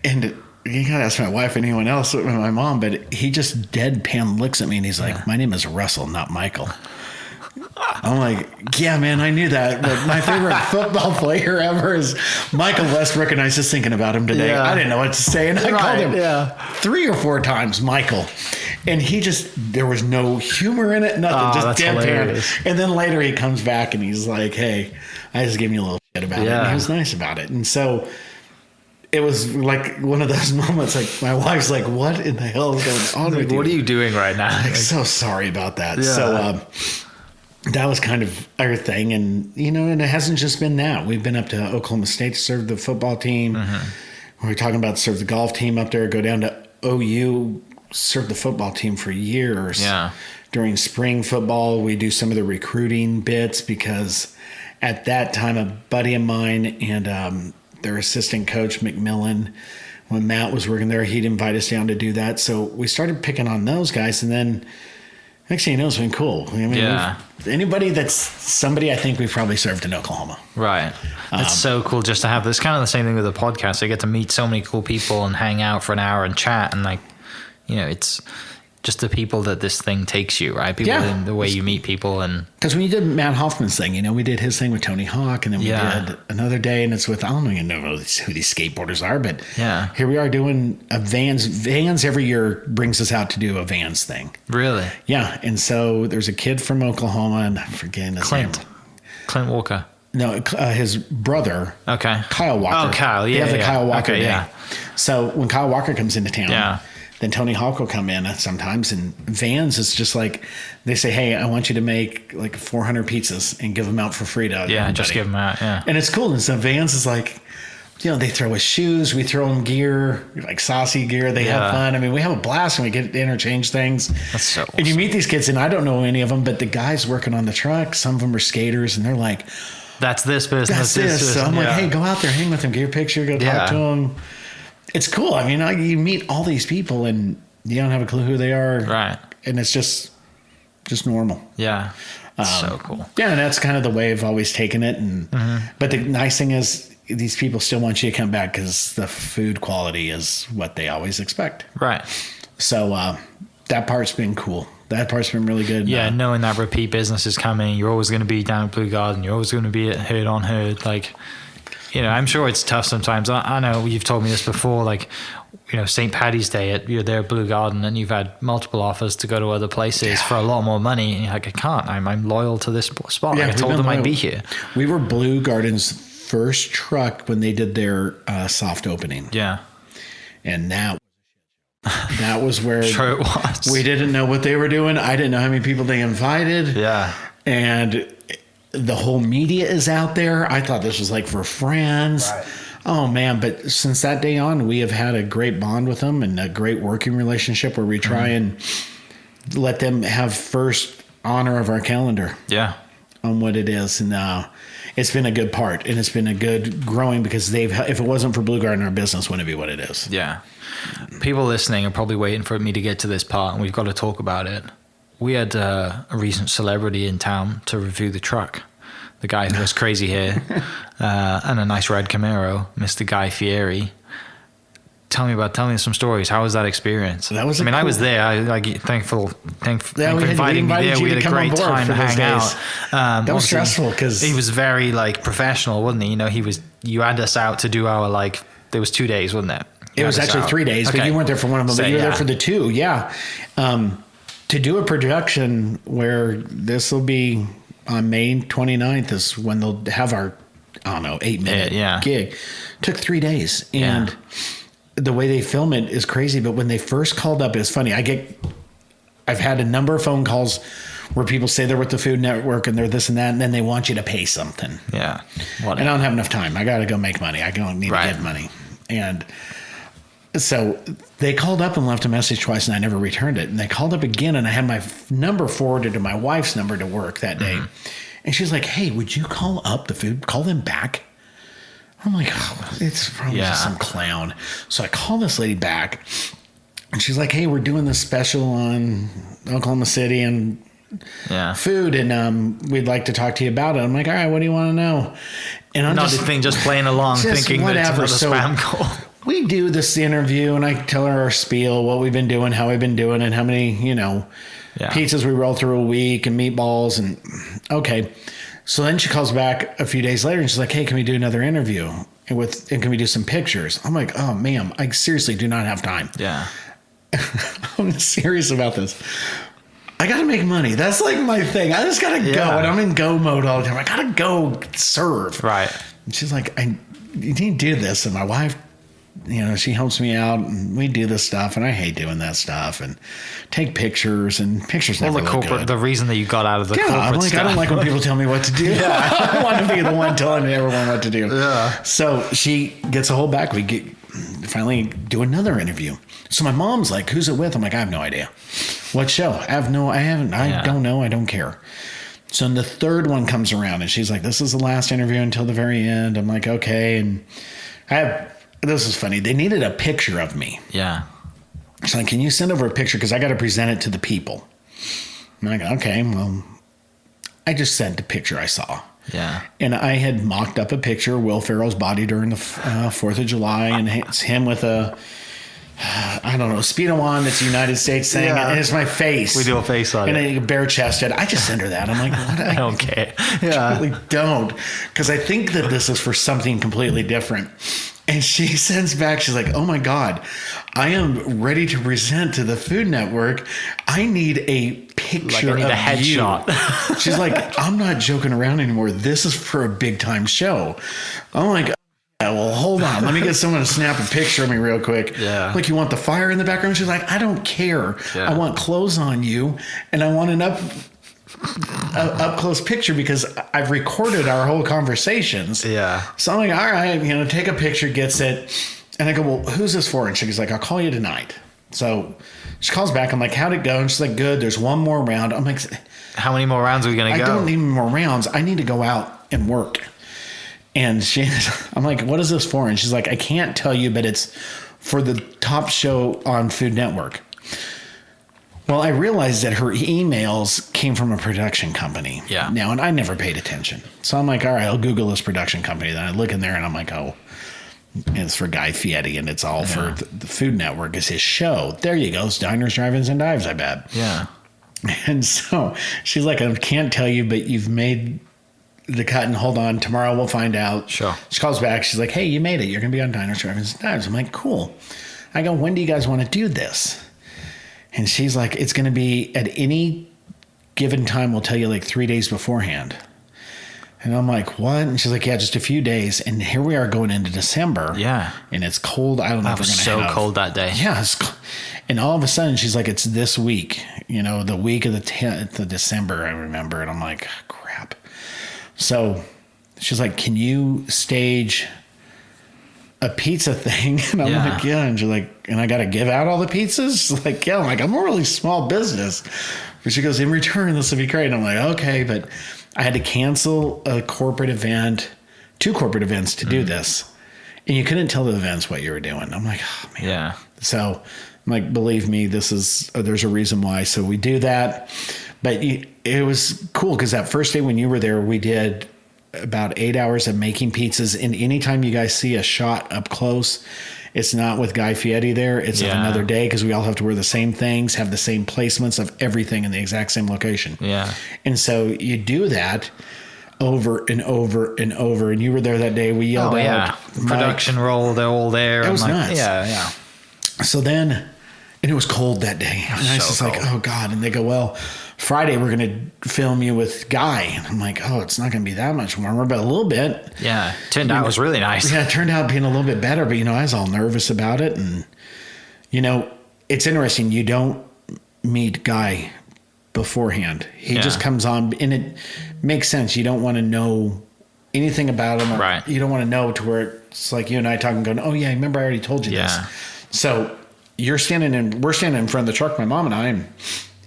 And you got to ask my wife and anyone else, my mom, but he just deadpan looks at me and he's like, my name is Russell, not Michael. I'm like, yeah, man, I knew that. But my favorite football player ever is Michael Westbrook, and I was just thinking about him today. Yeah. I didn't know what to say, and I called him yeah. 3 or 4 times Michael. And there was no humor in it, nothing, just deadpan. And then later he comes back and he's like, hey, I just gave you a little shit about it. And he was nice about it. And so it was like one of those moments, like my wife's like, what in the hell is going on with you? What are you doing right now? I'm so sorry about that. Yeah. So that was kind of our thing. And, and it hasn't just been that. We've been up to Oklahoma State to serve the football team. We're talking about serve the golf team up there, go down to OU, serve the football team for years. Yeah. During spring football, we do some of the recruiting bits because at that time, a buddy of mine and their assistant coach, McMillan, when Matt was working there, he'd invite us down to do that. So we started picking on those guys, and then next thing you know, it's been cool. I mean, anybody that's somebody I think we've probably served in Oklahoma. Right. It's so cool just to have this. Kind of the same thing with the podcast. I get to meet so many cool people and hang out for an hour and chat, and it's just the people that this thing takes you, right? People in the way you meet people. And because when you did Matt Hoffman's thing, we did his thing with Tony Hawk, and then we did another day, and it's with, I don't even know who these skateboarders are, but here we are doing a Vans. Vans every year brings us out to do a Vans thing. Really? Yeah. And so there's a kid from Oklahoma, and I'm forgetting his name. Clint Walker. No, his brother. Okay. Kyle Walker. Oh, Kyle. Yeah. They have the Kyle Walker day. Yeah. So when Kyle Walker comes into town, then Tony Hawk will come in sometimes, and Vans is just like, they say, hey, I want you to make like 400 pizzas and give them out for free to everybody. Just give them out, And it's cool. And so Vans is like, they throw us shoes, we throw them gear, like Saucee gear. They have fun. I mean, we have a blast when we get to interchange things. That's so awesome. And you meet these kids, and I don't know any of them, but the guys working on the truck, some of them are skaters, and they're like, that's this person. That's this. So I'm like, hey, go out there, hang with them, get your picture, go talk to them. It's cool. I mean, you meet all these people and you don't have a clue who they are. Right. And it's just normal. Yeah. So cool. Yeah. And that's kind of the way I've always taken it. And, but the nice thing is these people still want you to come back because the food quality is what they always expect. Right. So, that part's been cool. That part's been really good. Yeah. Knowing that repeat business is coming, you're always going to be down at Blue Garden. You're always going to be at Herd on Herd. Like, I'm sure it's tough sometimes. I know you've told me this before, like, St. Paddy's Day you're there at Blue Garden and you've had multiple offers to go to other places for a lot more money. And you're like, I can't, I'm loyal to this spot. I told them I'd be here. We were Blue Garden's first truck when they did their soft opening. Yeah. And that was where sure it was. We didn't know what they were doing. I didn't know how many people they invited. Yeah. And the whole media is out there. I thought this was like for friends. Right. Oh man. But since that day on, we have had a great bond with them and a great working relationship where we try and let them have first honor of our calendar. Yeah. On what it is. And it's been a good part, and it's been a good growing because if it wasn't for Blue Garden, our business wouldn't be what it is. Yeah. People listening are probably waiting for me to get to this part, and we've got to talk about it. We had a recent celebrity in town to review the truck. The guy who has crazy hair and a nice red Camaro, Mr. Guy Fieri. Tell me some stories. How was that experience? That was I was there. Thankful for inviting me there. We had a great time to hang out. That was stressful because he was very professional, wasn't he? You had us out to do our there was 2 days, wasn't it? It was actually 3 days, but you weren't there for one of them. But you were there for the two. Yeah. To do a production where this will be on May 29th is when they'll have our, 8-minute gig. Took 3 days. And the way they film it is crazy. But when they first called up, it's funny. I've had a number of phone calls where people say they're with the Food Network and they're this and that, and then they want you to pay something. Yeah. And I don't have enough time. I got to go make money. I don't need to get money. And so they called up and left a message twice, and I never returned it. And they called up again, and I had my number forwarded to my wife's number to work that day. And she's like, hey, would you call up the food, call them back? I'm like, it's probably just some clown. So I call this lady back, and she's like, hey, we're doing this special on Oklahoma City and food, and we'd like to talk to you about it. I'm like, all right, what do you want to know? And I'm just playing along, thinking that it's another spam call. We do this interview, and I tell her our spiel, what we've been doing, how we've been doing, and how many, pizzas we roll through a week and meatballs. And okay. So then she calls back a few days later and she's like, hey, can we do another interview? And can we do some pictures? I'm like, oh, ma'am, I seriously do not have time. Yeah. I'm serious about this. I got to make money. That's like my thing. I just got to go. And I'm in go mode all the time. I got to go serve. Right. And she's like, you need to do this. And my wife, she helps me out, and we do this stuff, and I hate doing that stuff, and take pictures, and pictures never look good. The reason that you got out of the corporate stuff. I don't like when people tell me what to do. I want to be the one telling everyone what to do. Yeah. So she gets a hold back. We finally do another interview. So my mom's like, who's it with? I'm like, I have no idea. What show? I don't know. I don't care. So then the third one comes around, and she's like, this is the last interview until the very end. I'm like, okay. And this is funny. They needed a picture of me. Yeah. She's like, can you send over a picture? Because I got to present it to the people. I'm like, okay, well, I just sent the picture I saw. Yeah. And I had mocked up a picture of Will Ferrell's body during the 4th of July. And it's him with a, Speedo on that's a United States thing. Yeah. And it's my face. We do a face on it. And bare chested. I just send her that. I'm like, what? I don't care. Yeah. I really don't. Because I think that this is for something completely different. And she sends back, she's like, oh my God, I am ready to present to the Food Network. I need a picture of a headshot. You. She's like, I'm not joking around anymore. This is for a big time show. I'm like, yeah, well, hold on. Let me get someone to snap a picture of me real quick. Yeah. Like, you want the fire in the background? She's like, I don't care. Yeah. I want clothes on you, and I want an up close picture because I've recorded our whole conversations. Yeah. So I'm like, all right, take a picture, gets it. And I go, well, who's this for? And she's like, I'll call you tonight. So she calls back. I'm like, how'd it go? And she's like, good. There's one more round. I'm like, how many more rounds are we going to go? I don't need more rounds. I need to go out and work. And I'm like, what is this for? And she's like, I can't tell you, but it's for the top show on Food Network. Well, I realized that her emails came from a production company. Yeah. Now, and I never paid attention. So I'm like, all right, I'll Google this production company. Then I look in there and I'm like, oh, it's for Guy Fieri, and it's all for the Food Network is his show. There you go. It's Diners, Drive-Ins, and Dives, I bet. Yeah. And so she's like, I can't tell you, but you've made the cut, and hold on. Tomorrow we'll find out. Sure. She calls back. She's like, hey, you made it. You're going to be on Diners, Drive-Ins, and Dives. I'm like, cool. I go, when do you guys want to do this? And she's like, it's going to be at any given time. We'll tell you like 3 days beforehand. And I'm like, what? And she's like, yeah, just a few days. And here we are going into December. Yeah. And it's cold. I don't know if we're going to have. So cold that day. Yeah. And all of a sudden she's like, it's this week, the week of the 10th of December, I remember. And I'm like, crap. So she's like, can you stage a pizza thing? And I'm like, yeah. And she's like, and I got to give out all the pizzas? She's like, yeah. I'm like, I'm a really small business. But she goes, in return, this will be great. And I'm like, okay. But I had to cancel a corporate event, 2 corporate events to do this. And you couldn't tell the events what you were doing. I'm like, oh, man. Yeah. So I'm like, believe me, there's a reason why. So we do that. But it was cool because that first day when you were there, we did about 8 hours of making pizzas. And anytime you guys see a shot up close, it's not with Guy Fieri there. It's another day because we all have to wear the same things, have the same placements of everything in the exact same location. Yeah. And so you do that over and over and over. And you were there that day. We yelled out. Production roll, they're all there. It was nuts. Yeah. So then, and it was cold that day. And I was just like, oh God. And they go, well, Friday we're going to film you with Guy. And I'm like, oh, it's not going to be that much warmer, but a little bit. Yeah. Turned out it was really nice. Yeah, it turned out being a little bit better, but I was all nervous about it. And, it's interesting. You don't meet Guy beforehand. He just comes on, and it makes sense. You don't want to know anything about him. Right. You don't want to know to where it's like you and I talking going, oh yeah, remember I already told you this. So we're standing in front of the truck, my mom and I, and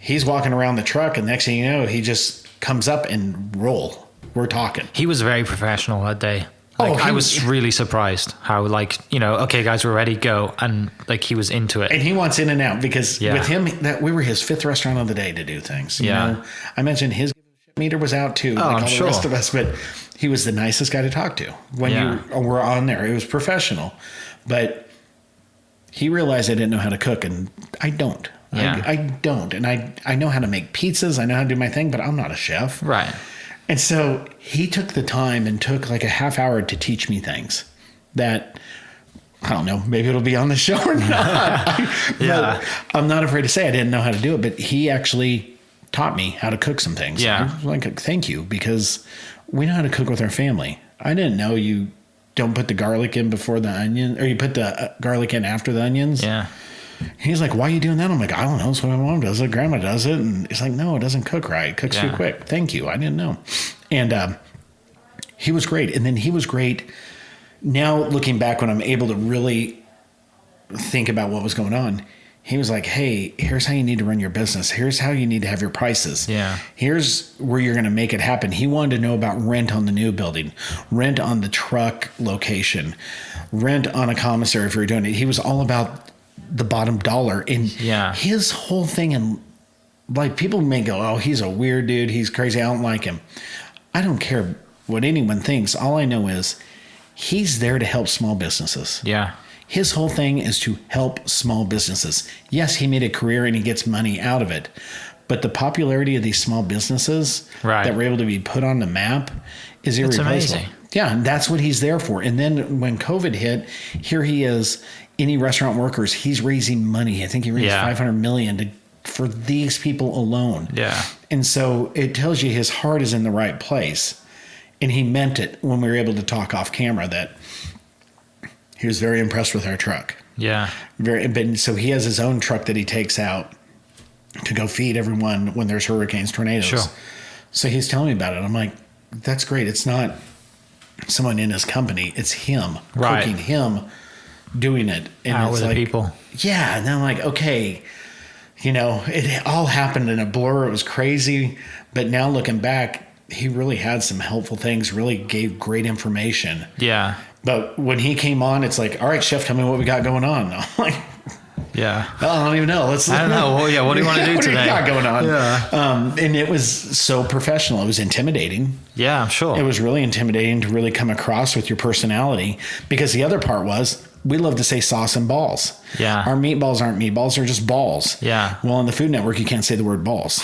he's walking around the truck, and next thing you know, he just comes up and roll. We're talking. He was very professional that day. Like, he I was really surprised how, like, you know, okay, guys, we're ready, go. And like, he was into it. And he wants in and out because Yeah. with him, that we were his 5th restaurant of the day to do things. You Yeah. know, I mentioned his meter was out too, like I'm all sure. the rest of us, but he was the nicest guy to talk to when Yeah. you were on there. It was professional, but he realized I didn't know how to cook, and I don't. Yeah. I don't. And I know how to make pizzas. I know how to do my thing, but I'm not a chef. Right. And so he took the time and took like a half hour to teach me things that, I don't know, maybe it'll be on the show or not. Yeah. But I'm not afraid to say I didn't know how to do it, but he actually taught me how to cook some things. Yeah. I was like, thank you, because we know how to cook with our family. I didn't know you don't put the garlic in before the onion, or you put the garlic in after the onions. Yeah. He's like, why are you doing that? I'm like, I don't know. It's what my mom does it. Grandma does it. And he's like, no, it doesn't cook right. It cooks too Yeah. quick. Thank you. I didn't know. And he was great. And then he was great. Now looking back, when I'm able to really think about what was going on, he was like, hey, here's how you need to run your business. Here's how you need to have your prices. Yeah. Here's where you're going to make it happen. He wanted to know about rent on the new building, rent on the truck location, rent on a commissary if you're doing it. He was all about the bottom dollar. And Yeah. his whole thing, and like, people may go, oh, he's a weird dude, he's crazy, I don't like him. I don't care what anyone thinks. All I know is he's there to help small businesses. Yeah. His whole thing is to help small businesses. Yes, he made a career and he gets money out of it, but the popularity of these small businesses Right. that were able to be put on the map is irreplaceable. amazing. Yeah, and that's what he's there for. And then when COVID hit, here he is. Any restaurant workers, he's raising money. I think he raised Yeah. $500 million for these people alone. Yeah. And so it tells you his heart is in the right place. And he meant it when we were able to talk off camera that he was very impressed with our truck. Yeah. But so he has his own truck that he takes out to go feed everyone when there's hurricanes, tornadoes. Sure. So he's telling me about it. I'm like, that's great. It's not someone in his company. It's him Right. cooking, him doing it. And Out it's with the like, people. yeah. And I'm like, okay, you know, it all happened in a blur. It was crazy. But now looking back, he really had some helpful things, really gave great information. Yeah. But when he came on, it's like, all right, chef, tell me what we got going on. I'm like, Yeah. I don't even know. I don't know. Well, yeah. What do you want to do what do today? you got going on? Yeah. And it was so professional. It was intimidating. Yeah, I'm sure. It was really intimidating to really come across with your personality, because the other part was we love to say sauce and balls. Yeah. Our meatballs aren't meatballs. They're just balls. Yeah. Well, on the Food Network, you can't say the word balls.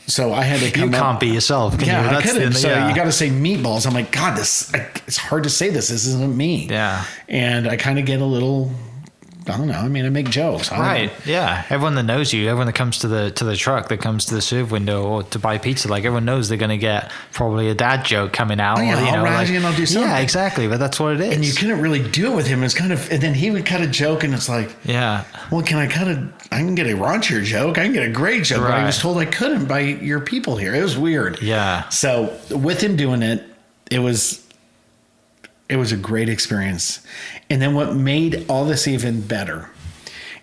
So I had to come You up. can't be yourself, can Yeah, you? I couldn't. So yeah. you got to say meatballs. I'm like, God, it's hard to say this. This isn't me. Yeah. And I kind of get a little, I don't know. I mean, I make jokes. I don't Right. know. Yeah. Everyone that knows you, everyone that comes to the truck, that comes to the serve window or to buy pizza, like, everyone knows they're going to get probably a dad joke coming out. Oh, yeah, or, you I'll know, razz like, you and I'll do something. Yeah, exactly. But that's what it is. And you couldn't really do it with him. It's kind of, and then he would cut a joke, and it's like, Yeah. well, can I cut a? I can get a raunchier joke. I can get a great joke, but I Right. was told I couldn't by your people here. It was weird. Yeah. So with him doing it, it was a great experience. And then what made all this even better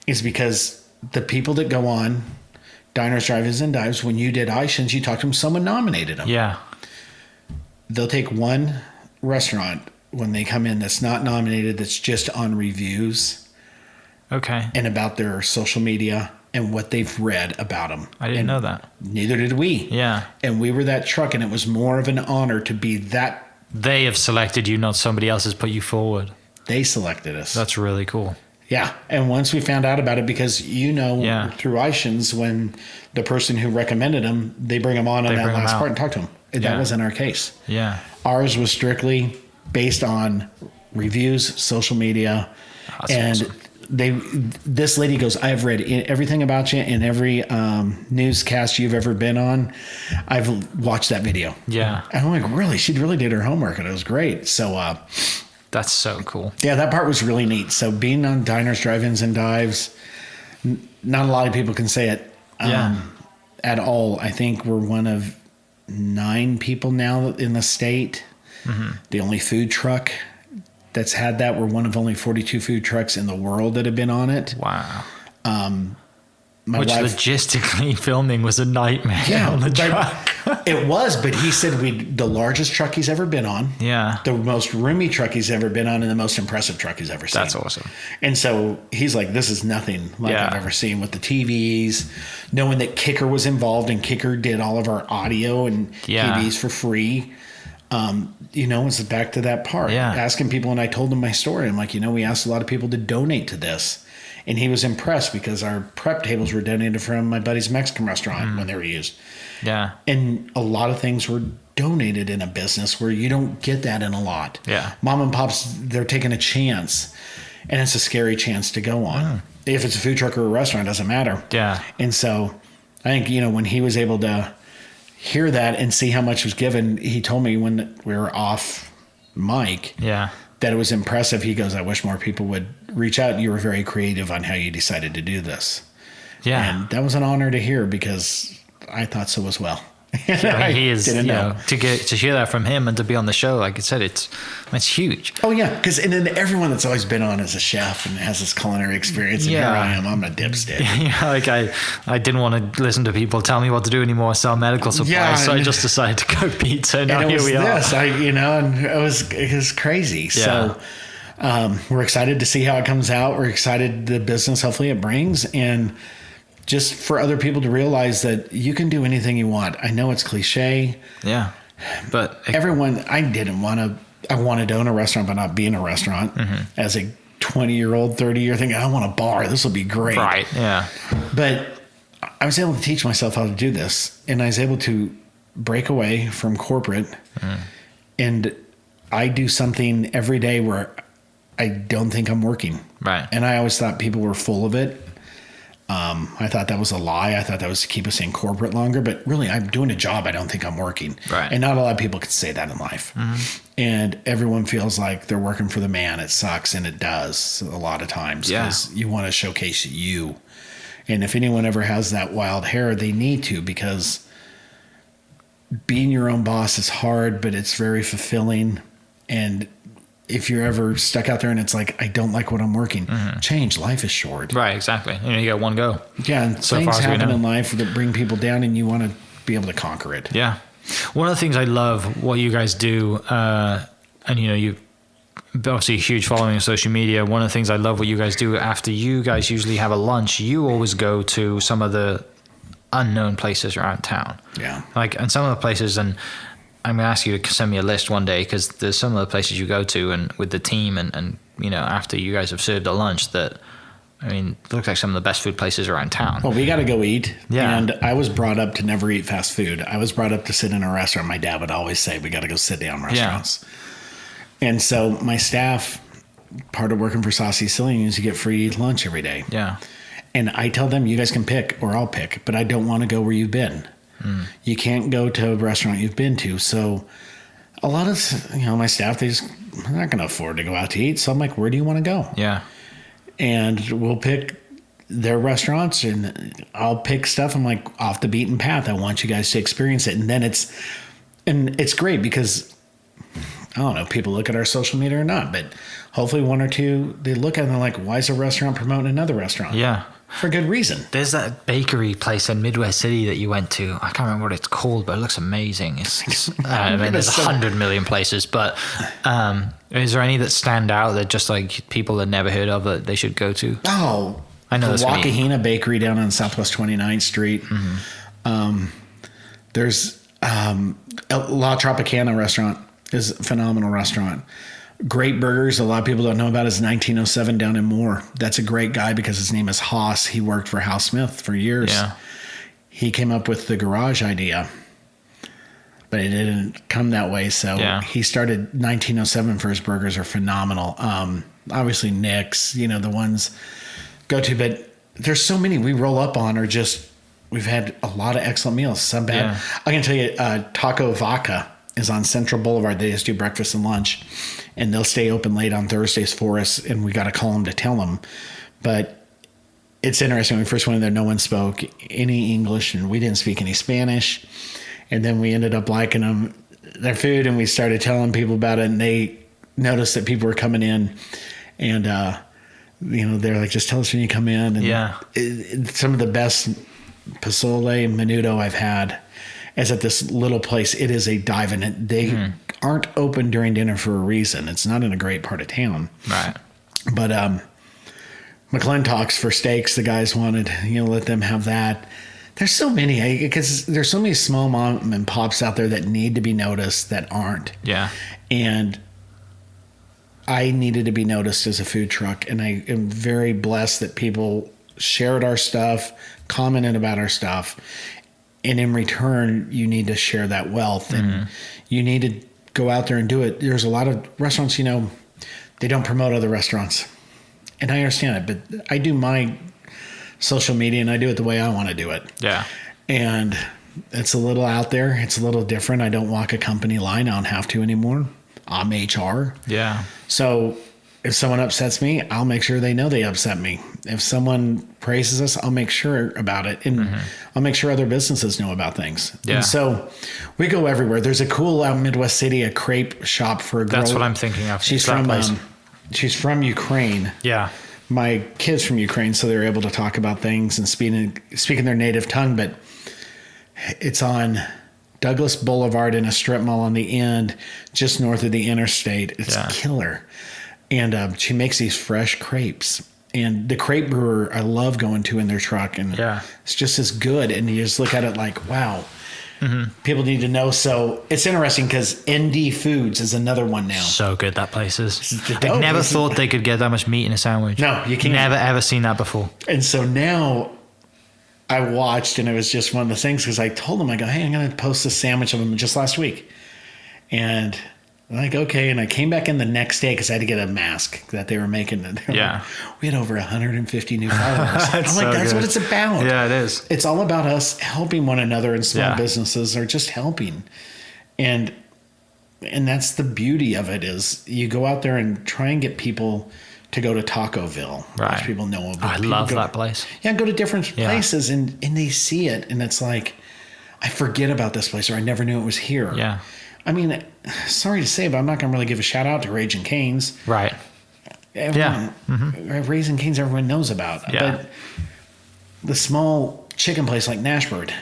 is because the people that go on Diners, Drive-Ins, and Dives, when you did Ishins, you talked to them, someone nominated them. Yeah. They'll take one restaurant when they come in that's not nominated, that's just on reviews Okay. and about their social media and what they've read about them. I didn't know that. Neither did we. Yeah. And we were that truck, and it was more of an honor to be that. They have selected you, not somebody else has put you forward. They selected us. That's really cool. Yeah. And once we found out about it, because Yeah. through Ishins, when the person who recommended them, they bring them on They that bring 'em last out. part and talk to them. That Yeah. wasn't our case. Yeah. Ours was strictly based on reviews, social media, That's and awesome. this lady goes, I've read everything about you in every newscast you've ever been on. I've watched that video. Yeah. And I'm like, really? She really did her homework, and it was great. So, That's so cool. yeah, that part was really neat. So being on Diners, Drive-Ins, and Dives, not a lot of people can say it Yeah. at all. I think we're one of 9 people now in the state. Mm-hmm. The only food truck that's had that. We're one of only 42 food trucks in the world that have been on it. Wow. My Which wife, logistically filming was a nightmare yeah, on the but truck. It was, but he said the largest truck he's ever been on. Yeah. The most roomy truck he's ever been on, and the most impressive truck he's ever seen. That's awesome. And so he's like, this is nothing like Yeah. I've ever seen with the TVs, knowing that Kicker was involved and Kicker did all of our audio and Yeah. TVs for free. It's back to that part. Yeah. Asking people, and I told him my story. I'm like, we asked a lot of people to donate to this. And he was impressed because our prep tables were donated from my buddy's Mexican restaurant when they were used. Yeah. And a lot of things were donated in a business where you don't get that in a lot. Yeah. Mom and pops, they're taking a chance, and it's a scary chance to go on. If it's a food truck or a restaurant, it doesn't matter. Yeah. And so I think, when he was able to hear that and see how much was given, he told me when we were off mic Yeah. that it was impressive. He goes, I wish more people would reach out. You were very creative on how you decided to do this. Yeah. And that was an honor to hear because I thought so as well. He is, didn't know. to hear that from him and to be on the show, like I said, it's huge. Oh yeah, and then everyone that's always been on is a chef and has this culinary experience, and Yeah. here I am, I'm a dipstick. Like I didn't want to listen to people tell me what to do anymore, sell medical supplies, Yeah, so I and- just decided to cook pizza. And now And it here was we are. this, and it was crazy. Yeah. So we're excited to see how it comes out. We're excited the business hopefully it brings, and just for other people to realize that you can do anything you want. I know it's cliche. Yeah, but Everyone, I wanted to own a restaurant, but not be in a restaurant as a 20-year-old, 30-year thinking, I want a bar. This will be great. right, yeah, But I was able to teach myself how to do this, and I was able to break away from corporate, and I do something every day where I don't think I'm working. right, And I always thought people were full of it. I thought that was a lie. I thought that was to keep us in corporate longer, but really I'm doing a job. I don't think I'm working. Right. And not a lot of people could say that in life. And everyone feels like they're working for the man. It sucks. And it does a lot of times because you want to showcase you. And if anyone ever has that wild hair, they need to, because being your own boss is hard, but it's very fulfilling. And if you're ever stuck out there and it's like, I don't like what I'm working, change. Life is short. right, exactly. You got one go. Yeah, and So things far as we happen know. in life that bring people down, and you want to be able to conquer it. Yeah, one of the things I love what you guys do, and you've obviously a huge following on social media. One of the things I love what you guys do after you guys usually have a lunch, you always go to some of the unknown places around town. Yeah. And some of the places, and I'm going to ask you to send me a list one day, because there's some of the places you go to and with the team and after you guys have served a lunch that, it looks like some of the best food places around town. Well, we got to go eat. Yeah. And I was brought up to never eat fast food. I was brought up to sit in a restaurant. My dad would always say, we got to go sit down restaurants. And so my staff, part of working for Saucee Sicilian is you get free lunch every day. Yeah. And I tell them, you guys can pick or I'll pick, but I don't want to go where you've been. You can't go to a restaurant you've been to. So a lot of, my staff, they're not going to afford to go out to eat. So I'm like, where do you want to go? Yeah. And we'll pick their restaurants, and I'll pick stuff. I'm like, off the beaten path. I want you guys to experience it. And then it's great because I don't know if people look at our social media or not, but hopefully one or two, they look at it and they're like, why is a restaurant promoting another restaurant? Yeah. For good reason. There's that bakery place in Midwest City that you went to. I can't remember what it's called, but it looks amazing. There's 100 million places, but is there any that stand out that just like people had never heard of that they should go to? Oh, I know the that's gonna be- Wakahina Bakery down on Southwest 29th Street. There's La Tropicana restaurant is a phenomenal restaurant. Great burgers. A lot of people don't know about is 1907 down in Moore. That's a great guy because his name is Haas. He worked for Hal Smith for years. Yeah. He came up with the garage idea, but it didn't come that way. So he started 1907 for his burgers are phenomenal. Obviously Nick's, the ones go to, but there's so many we roll up on we've had a lot of excellent meals. Some bad. Yeah. I can tell you, Taco Vaca is on Central Boulevard. They just do breakfast and lunch, and they'll stay open late on Thursdays for us, and we got to call them to tell them. But it's interesting. When we first went in there, no one spoke any English, and we didn't speak any Spanish. And then we ended up liking their food, and we started telling people about it, and they noticed that people were coming in, and they're like, just tell us when you come in. And some of the best pozole menudo I've had. as at this little place. It is a dive, and they aren't open during dinner for a reason. It's not in a great part of town. Right. But McClintock's for steaks, the guys wanted, let them have that. There's so many, because there's so many small mom and pops out there that need to be noticed that aren't. Yeah. And I needed to be noticed as a food truck, and I am very blessed that people shared our stuff, commented about our stuff, and in return, you need to share that wealth, and you need to go out there and do it. There's a lot of restaurants, they don't promote other restaurants, and I understand it, but I do my social media, and I do it the way I want to do it. Yeah. And it's a little out there. It's a little different. I don't walk a company line. I don't have to anymore. I'm HR. Yeah. So if someone upsets me, I'll make sure they know they upset me. If someone praises us, I'll make sure about it. And I'll make sure other businesses know about things. Yeah. And so we go everywhere. There's a cool out in Midwest City, a crepe shop for a girl. That's what I'm thinking of. She's from Ukraine. Yeah. My kid's from Ukraine, so they're able to talk about things and speaking their native tongue. But it's on Douglas Boulevard in a strip mall on the end, just north of the interstate. It's killer. And she makes these fresh crepes. And the crepe brewer I love going to in their truck. And it's just as good. And you just look at it like, wow, people need to know. So it's interesting because ND Foods is another one now. So good that place is. dope. I never thought they could get that much meat in a sandwich. No, you can't. Never ever seen that before. And so now I watched, and it was just one of the things, because I told them, I go, hey, I'm going to post a sandwich of them just last week. And I'm like, okay. And I came back in the next day because I had to get a mask that they were making. Yeah. We had over 150 new followers. I'm like, so that's good. what it's about. Yeah, it is. It's all about us helping one another in small businesses, or just helping. And that's the beauty of it, is you go out there and try and get people to go to Tacoville, which people know about. I love that place. Yeah, go to different places and they see it, and it's like, I forget about this place, or I never knew it was here. Yeah. I mean, sorry to say, but I'm not going to really give a shout out to Raging Cane's. Right. Everyone, Raising Cane's, everyone knows about. Yeah. But the small chicken place like Nashbird,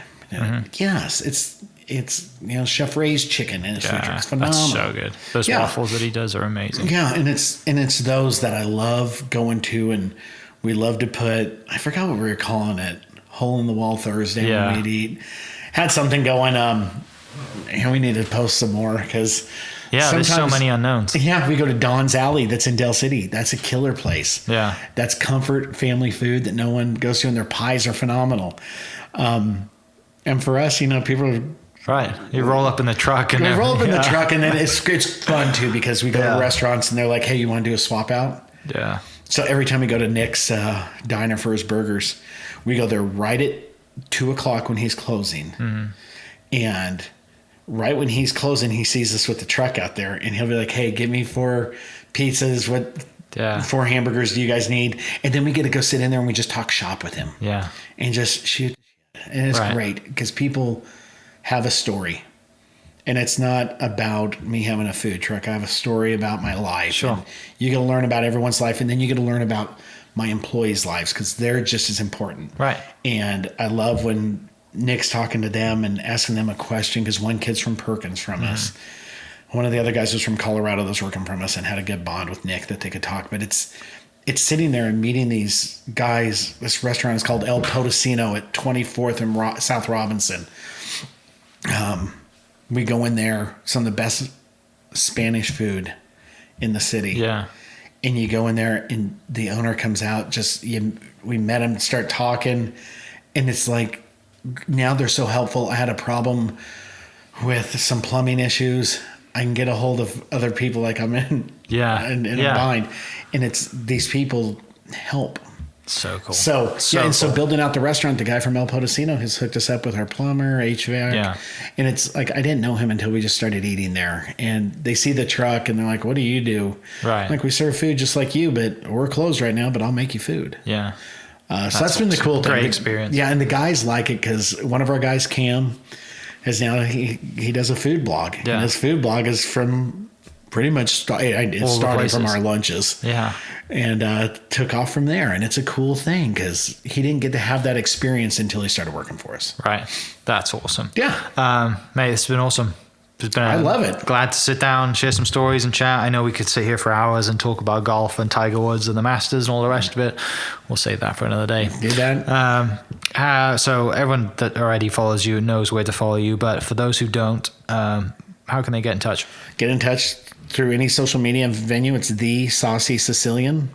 yes, it's Chef Ray's chicken, and it's phenomenal. That's so good. Those waffles that he does are amazing. Yeah, and it's those that I love going to, and we love to put, I forgot what we were calling it, Hole in the Wall Thursday when we'd eat. Had something going, and we need to post some more, because there's so many unknowns. Yeah, we go to Don's Alley that's in Del City. That's a killer place. Yeah. That's comfort family food that no one goes to, and their pies are phenomenal. And for us, people are... Right. You roll up in the truck. And we roll up in the truck, and then it's fun, too, because we go to restaurants, and they're like, hey, you want to do a swap out? Yeah. So every time we go to Nick's diner for his burgers, we go there right at 2 o'clock when he's closing. And right when he's closing, he sees us with the truck out there, and he'll be like, hey, give me 4 pizzas. What 4 hamburgers do you guys need? And then we get to go sit in there and we just talk shop with him. Yeah. And just shoot. And it's great, because people have a story. And it's not about me having a food truck. I have a story about my life. Sure. And you get to learn about everyone's life, and then you get to learn about my employees' lives, because they're just as important. Right. And I love when Nick's talking to them and asking them a question, because one kid's from Perkins from us. One of the other guys was from Colorado that was working from us, and had a good bond with Nick that they could talk. But it's sitting there and meeting these guys. This restaurant is called El Potosino at 24th and South Robinson. We go in there, some of the best Spanish food in the city. Yeah. And you go in there, and the owner comes out, we met him, start talking, and it's like, now they're so helpful. I had a problem with some plumbing issues. I can get a hold of other people, like I'm in a bind. And it's these people help. So cool. So cool. Building out the restaurant, the guy from El Potosino has hooked us up with our plumber, HVAC. Yeah. And it's like, I didn't know him until we just started eating there. And they see the truck, and they're like, what do you do? Right. Like, we serve food just like you, but we're closed right now, but I'll make you food. Yeah. So that's been the cool thing. Great experience. Yeah, and the guys like it, because one of our guys, Cam, has now he does a food blog. Yeah. And his food blog is from pretty much it All the started from places. our lunches. Yeah. And took off from there. And it's a cool thing because he didn't get to have that experience until he started working for us. Right. That's awesome. Yeah. Mate, it's been awesome. It's been I love it. Glad to sit down, share some stories and chat. I know we could sit here for hours and talk about golf and Tiger Woods and the Masters and all the rest of it. We'll save that for another day. Do that. So everyone that already follows you knows where to follow you. But for those who don't, how can they get in touch? Get in touch through any social media venue. It's the Saucee Sicilian.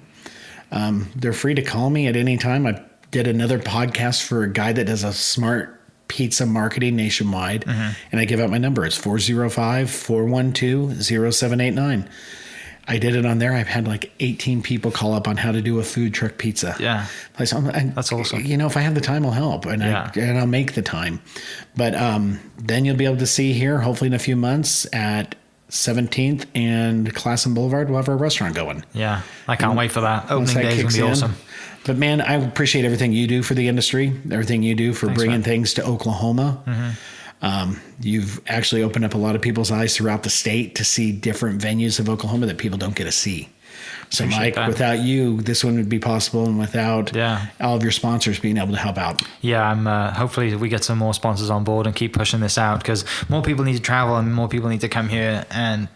They're free to call me at any time. I did another podcast for a guy that does a smart pizza marketing nationwide, and I give out my number. It's 405-412-0789. I did it on there. I've had like 18 people call up on how to do a food truck pizza. Yeah. That's awesome. You know, if I have the time, I'll help, and I'll make the time. But then you'll be able to see here, hopefully in a few months, at 17th and Classen Boulevard, we'll have our restaurant going. Yeah. I can't wait for that. Once Opening day is going to be awesome. But man, I appreciate everything you do for the industry, everything you do for bringing things to Oklahoma. You've actually opened up a lot of people's eyes throughout the state to see different venues of Oklahoma that people don't get to see. So Mike, without you, this wouldn't be possible, and without all of your sponsors being able to help out. Yeah, I'm hopefully we get some more sponsors on board and keep pushing this out, because more people need to travel and more people need to come here, and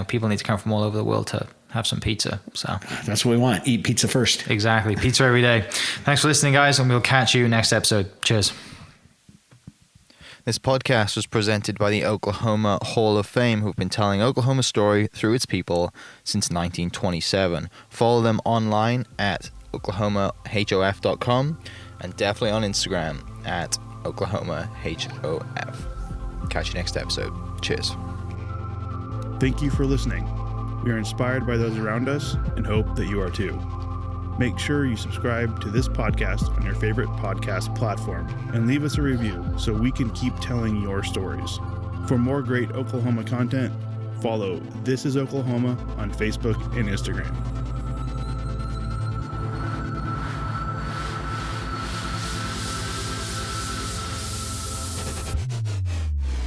people need to come from all over the world to have some pizza. So that's what we want. Eat pizza first. Exactly. Pizza every day. Thanks for listening, guys, and we'll catch you next episode. Cheers. This podcast was presented by the Oklahoma Hall of Fame, who've been telling Oklahoma's story through its people since 1927. Follow them online at oklahomahof.com and definitely on Instagram at oklahomahof. Catch you next episode. Cheers. Thank you for listening. We are inspired by those around us and hope that you are too. Make sure you subscribe to this podcast on your favorite podcast platform and leave us a review so we can keep telling your stories. For more great Oklahoma content, follow This Is Oklahoma on Facebook and Instagram.